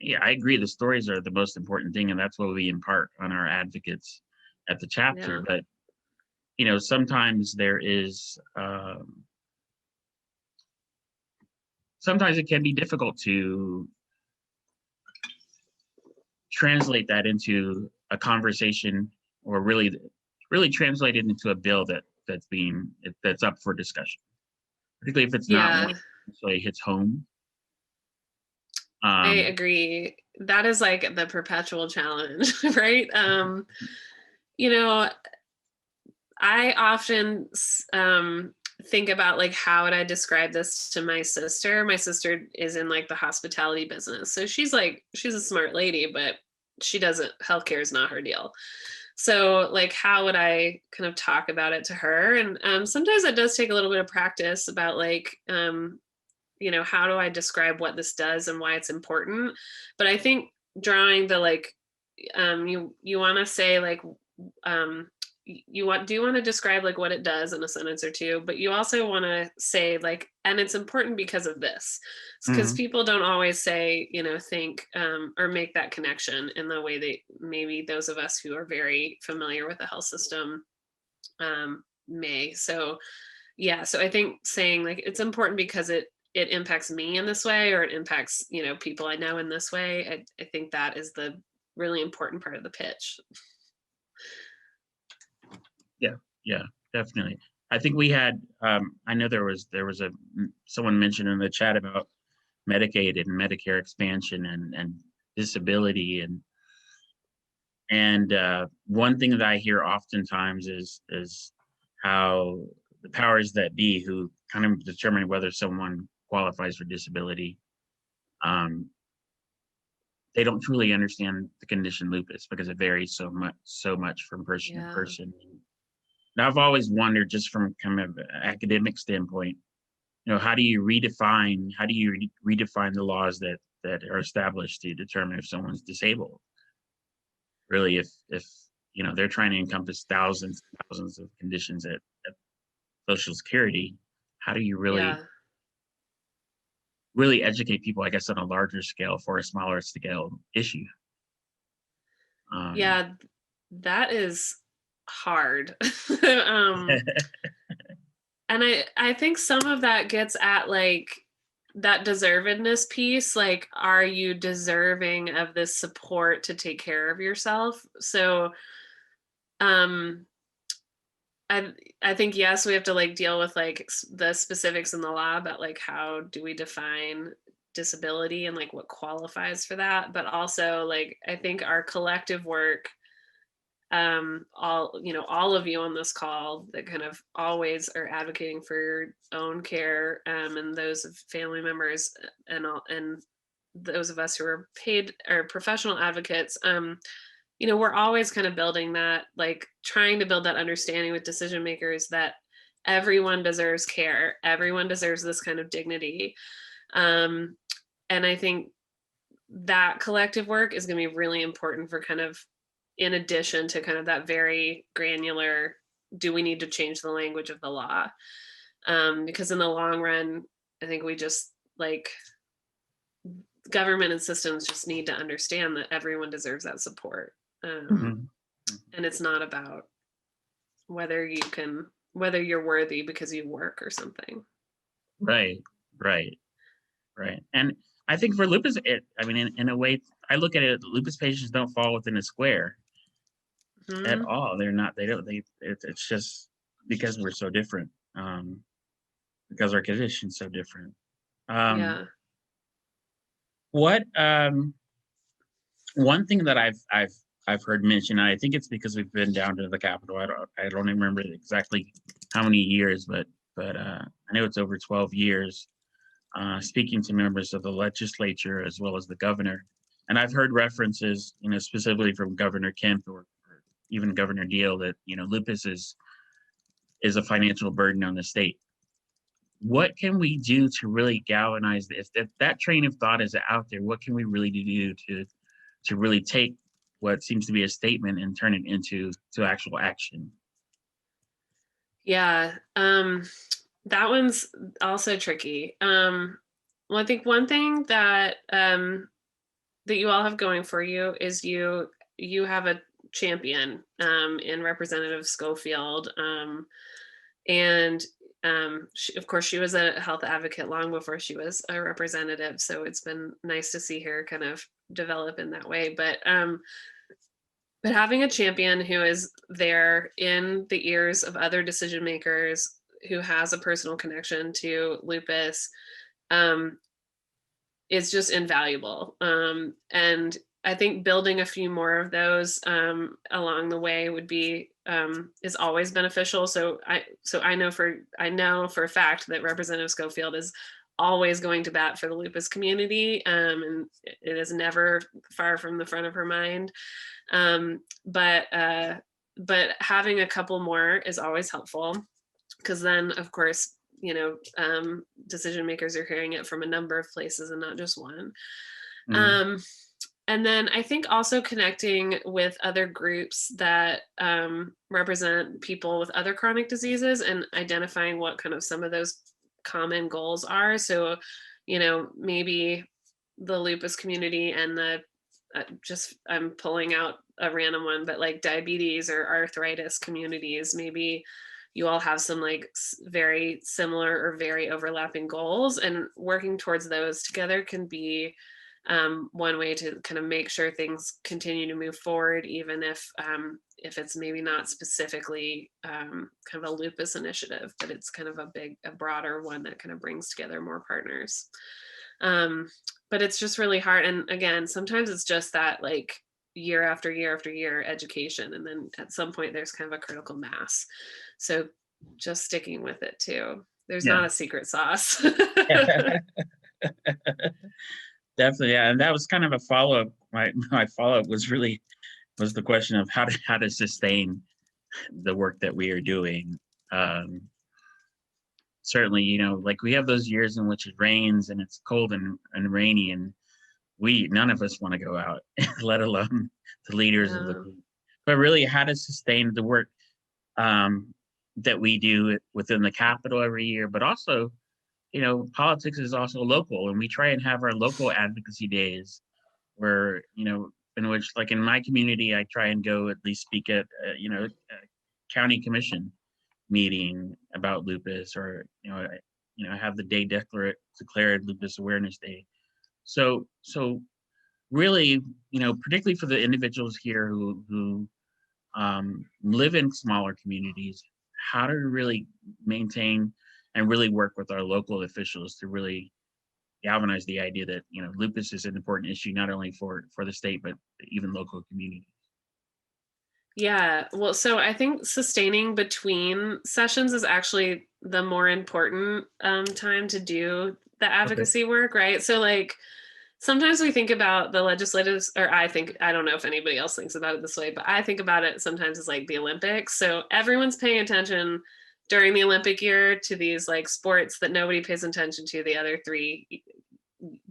yeah, I agree, the stories are the most important thing, and that's what we impart on our advocates at the chapter. Yeah. But sometimes there is sometimes it can be difficult to translate that into a conversation, or really translate it into a bill that's up for discussion, particularly if it's not one that actually hits home. I agree. That is like the perpetual challenge, right? I often think about like, how would I describe this to my sister? My sister is in like the hospitality business. So she's a smart lady, but healthcare is not her deal. So like, how would I kind of talk about it to her? And sometimes it does take a little bit of practice about like, how do I describe what this does and why it's important? But I think drawing the like, you want to say like, do you want to describe like what it does in a sentence or two, but you also want to say like, and it's important because of this, because people don't always say, think or make that connection in the way that maybe those of us who are very familiar with the health system may. So I think saying like, it's important because it impacts me in this way, or it impacts people I know in this way. I think that is the really important part of the pitch. Yeah, definitely. I think we had, I know there was someone mentioned in the chat about Medicaid and Medicare expansion and disability, and one thing that I hear oftentimes is how the powers that be, who kind of determine whether someone qualifies for disability, they don't truly understand the condition lupus, because it varies so much from person to person. And I've always wondered, just from kind of an academic standpoint, how do you redefine the laws that are established to determine if someone's disabled? Really, if they're trying to encompass thousands of conditions at Social Security, how do you really educate people, I guess, on a larger scale for a smaller scale issue? That is hard. And I think some of that gets at like that deservedness piece, like, are you deserving of this support to take care of yourself? So I think, yes, we have to like deal with like the specifics in the law about like, how do we define disability and like what qualifies for that? But also like, I think our collective work, all of you on this call that kind of always are advocating for your own care, and those of family members, and those of us who are paid or professional advocates, we're always kind of building that, like trying to build that understanding with decision makers that everyone deserves care. Everyone deserves this kind of dignity. And I think that collective work is going to be really important for kind of, in addition to kind of that very granular, do we need to change the language of the law? Because in the long run, I think we just like government and systems just need to understand that everyone deserves that support. And it's not about whether you're worthy because you work or something. Right. And I think for lupus, in a way, I look at it, lupus patients don't fall within a square at all. It's just because we're so different, because our condition's so different. Yeah. What, one thing that I've heard mentioned, I think it's because we've been down to the Capitol. I don't even remember exactly how many years, but I know it's over 12 years. Speaking to members of the legislature as well as the governor, and I've heard references, specifically from Governor Kemp or even Governor Deal, that lupus is a financial burden on the state. What can we do to really galvanize if that train of thought is out there? What can we really do to really take what seems to be a statement and turn it into actual action? Yeah, that one's also tricky. Well, I think one thing that that you all have going for you is you have a champion in Representative Schofield, and of course she was a health advocate long before she was a representative, so it's been nice to see her kind of develop in that way. But having a champion who is there in the ears of other decision makers, who has a personal connection to lupus, is just invaluable. And I think building a few more of those along the way would be is always beneficial. So I know for a fact that Representative Schofield is always going to bat for the lupus community, and it is never far from the front of her mind. But having a couple more is always helpful, because then, of course, decision makers are hearing it from a number of places and not just one. And then I think also connecting with other groups that represent people with other chronic diseases and identifying what kind of some of those common goals are. So, maybe the lupus community and the I'm pulling out a random one, but like diabetes or arthritis communities, maybe you all have some like very similar or very overlapping goals, and working towards those together can be one way to kind of make sure things continue to move forward, even if it's maybe not specifically kind of a lupus initiative, but it's kind of a broader one that kind of brings together more partners. But it's just really hard. And again, sometimes it's just that like year after year after year education, and then at some point there's kind of a critical mass. So just sticking with it too. There's not a secret sauce. Definitely, yeah. And that was kind of a follow-up. My follow-up was the question of how to sustain the work that we are doing. Certainly, like we have those years in which it rains and it's cold and rainy, and none of us want to go out, let alone the leaders of the group. But really, how to sustain the work that we do within the Capitol every year, but also, politics is also local, and we try and have our local advocacy days where, in which, like in my community, I try and go at least speak at, a county commission meeting about lupus, or, have the day declared Lupus Awareness Day. So really, particularly for the individuals here who live in smaller communities, how to really maintain and really work with our local officials to really galvanize the idea that, lupus is an important issue, not only for the state, but even local communities. Yeah, well, so I think sustaining between sessions is actually the more important time to do the advocacy work, right? So like, sometimes we think about the legislative, or I don't know if anybody else thinks about it this way, but I think about it sometimes as like the Olympics. So everyone's paying attention during the Olympic year to these like sports that nobody pays attention to the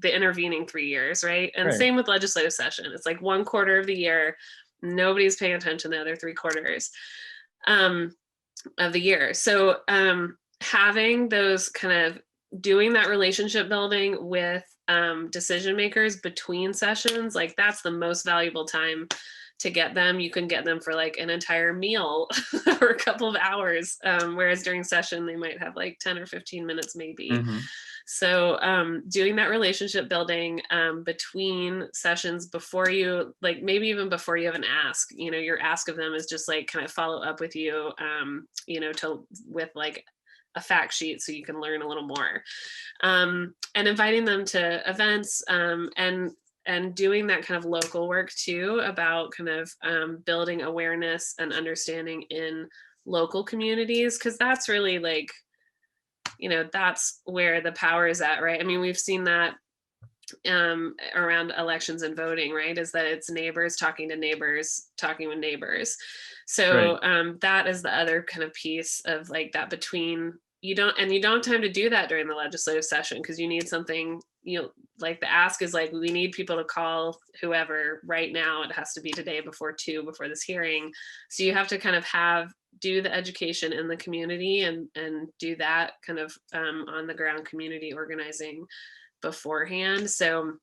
intervening 3 years, right? And Right. same with legislative session. It's like 1/4 of the year, nobody's paying attention the other 3/4 of the year. So having those kind of doing that relationship building with decision makers between sessions, like that's the most valuable time to get them. You can get them for like an entire meal or a couple of hours, whereas during session they might have like 10 or 15 minutes maybe. Mm-hmm. So doing that relationship building between sessions before you, like maybe even before you have an ask, you know, your ask of them is just like, can I follow up with you, you know, with like a fact sheet so you can learn a little more, and inviting them to events, and doing that kind of local work too about kind of building awareness and understanding in local communities, because that's really like, you know, that's where the power is at, right? I mean, we've seen that around elections and voting, right? Is that it's neighbors talking to neighbors, talking with neighbors. So that is the other kind of piece of like that between, you don't have time to do that during the legislative session because you need something, you know, like the ask is like, we need people to call whoever right now. It has to be today before this hearing. So you have to kind of do the education in the community and do that kind of on the ground community organizing beforehand. So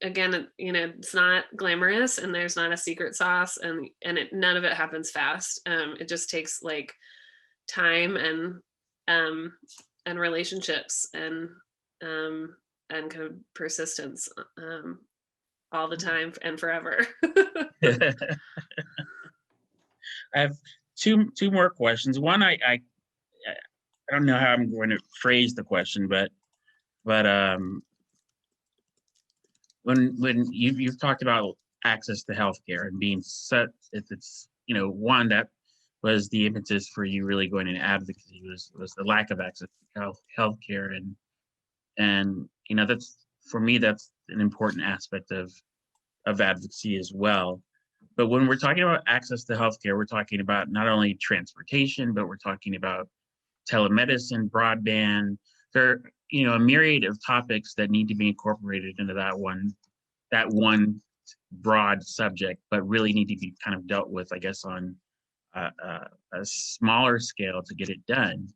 again, you know, it's not glamorous and there's not a secret sauce, and none of it happens fast. It just takes like time and relationships and kind of persistence all the time and forever. I have two more questions. One, I don't know how I'm going to phrase the question, but when you've talked about access to healthcare and being set, it's you know, one that was the impetus for you really going into advocacy was the lack of access to healthcare, and you know, that's, for me, that's an important aspect of advocacy as well. But when we're talking about access to healthcare, we're talking about not only transportation, but we're talking about telemedicine, broadband. There are, you know, a myriad of topics that need to be incorporated into that one broad subject, but really need to be kind of dealt with, I guess, on a smaller scale to get it done.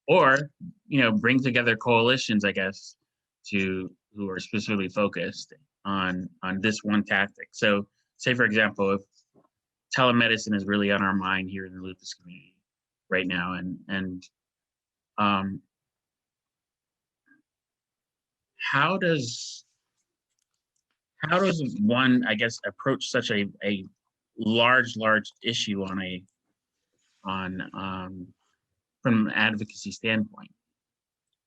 Or, you know, bring together coalitions, I guess, who are specifically focused on this one tactic. So say, for example, if telemedicine is really on our mind here in the lupus community right now, and how does one, I guess, approach such a large issue from an advocacy standpoint,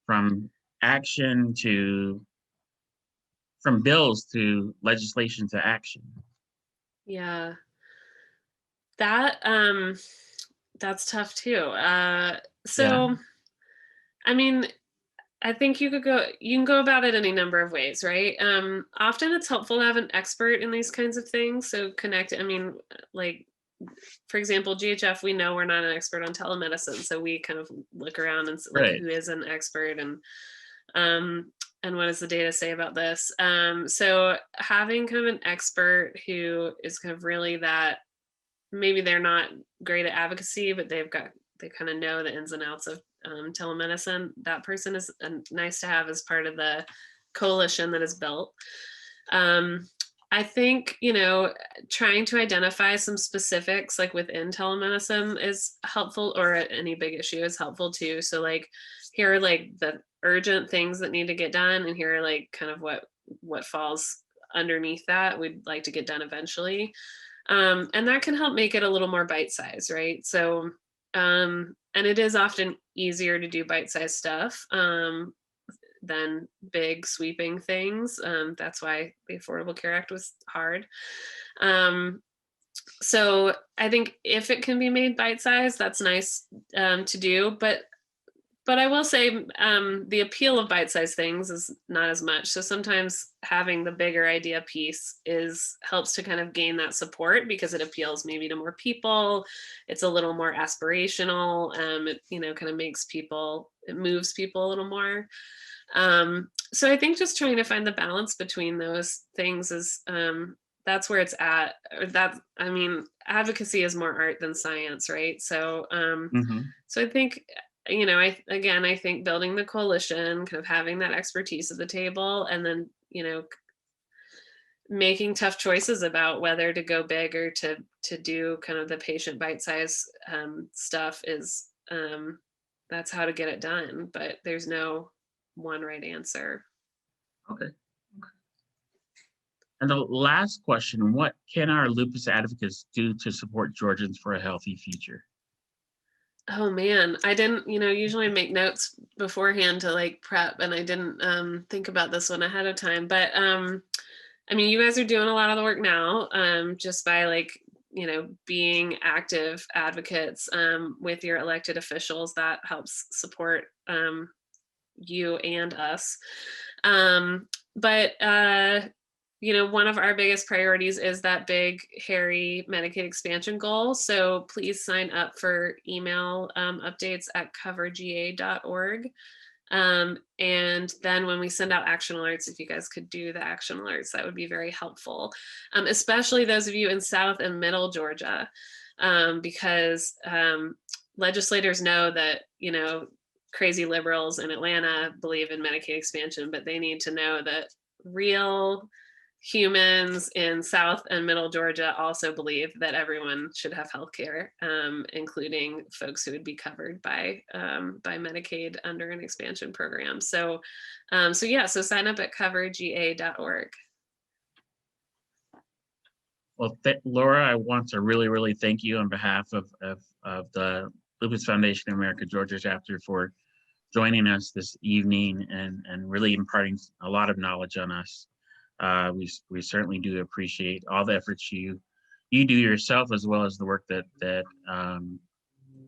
from bills to legislation to action? Yeah, that's tough too. So, I mean, I think you can go about it any number of ways, right? Often it's helpful to have an expert in these kinds of things. So I mean, like, for example, GHF, we know we're not an expert on telemedicine. So we kind of look around and like, who is an expert, and what does the data say about this? So having kind of an expert who is kind of really that, maybe they're not great at advocacy, but they kind of know the ins and outs of telemedicine. That person is nice to have as part of the coalition that is built. I think, you know, trying to identify some specifics like within telemedicine is helpful, or any big issue is helpful too. So like, here are like the urgent things that need to get done, and here are like kind of what falls underneath that we'd like to get done eventually. And that can help make it a little more bite-sized, right? So, and it is often easier to do bite-sized stuff than big sweeping things. That's why the Affordable Care Act was hard. So I think if it can be made bite-sized, that's nice to do. But But I will say the appeal of bite-sized things is not as much. So sometimes having the bigger idea piece helps to kind of gain that support because it appeals maybe to more people. It's a little more aspirational. It, kind of it moves people a little more. So I think just trying to find the balance between those things is that's where it's at. Advocacy is more art than science, right? So so I think I think building the coalition, kind of having that expertise at the table, and then, making tough choices about whether to go big or to do kind of the patient bite-size stuff is that's how to get it done. But there's no one right answer. Okay. And the last question, what can our lupus advocates do to support Georgians for a healthy future? Oh man, I didn't, usually make notes beforehand to like prep, and I didn't think about this one ahead of time. But you guys are doing a lot of the work now, just by being active advocates with your elected officials. That helps support you and us. But one of our biggest priorities is that big, hairy Medicaid expansion goal. So please sign up for email updates at coverga.org. And then when we send out action alerts, if you guys could do the action alerts, that would be very helpful, especially those of you in South and Middle Georgia, because legislators know that, crazy liberals in Atlanta believe in Medicaid expansion, but they need to know that real humans in South and Middle Georgia also believe that everyone should have health care, including folks who would be covered by Medicaid under an expansion program. So sign up at coverga.org. Well, Laura, I want to really, really thank you on behalf of the Lupus Foundation of America Georgia chapter for joining us this evening and really imparting a lot of knowledge on us. We certainly do appreciate all the efforts you do yourself, as well as the work that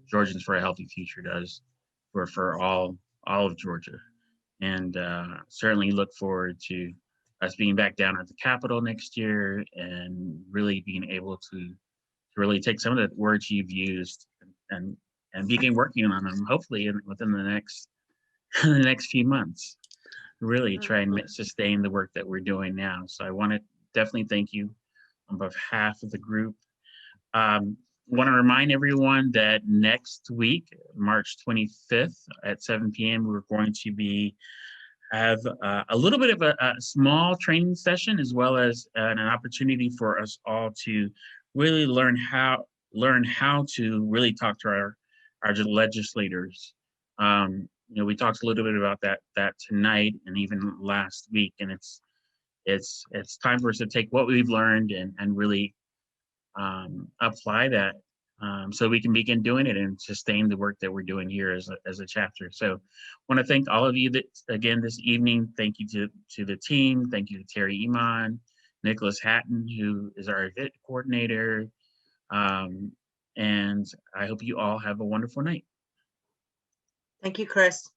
Georgians for a Healthy Future does for all of Georgia. And certainly look forward to us being back down at the Capitol next year and really being able to really take some of the words you've used and begin working on them, hopefully within the next few months. Really try and sustain the work that we're doing now. So I want to definitely thank you on behalf of the group. Want to remind everyone that next week, March 25th at 7 p.m., we're going to have a little bit of a small training session, as well as an opportunity for us all to really learn how to really talk to our legislators. We talked a little bit about that tonight and even last week, and it's time for us to take what we've learned and really apply that so we can begin doing it and sustain the work that we're doing here as a chapter. So I want to thank all of you again this evening. Thank you to the team. Thank you to Terry Iman, Nicholas Hatton, who is our event coordinator. And I hope you all have a wonderful night. Thank you, Chris.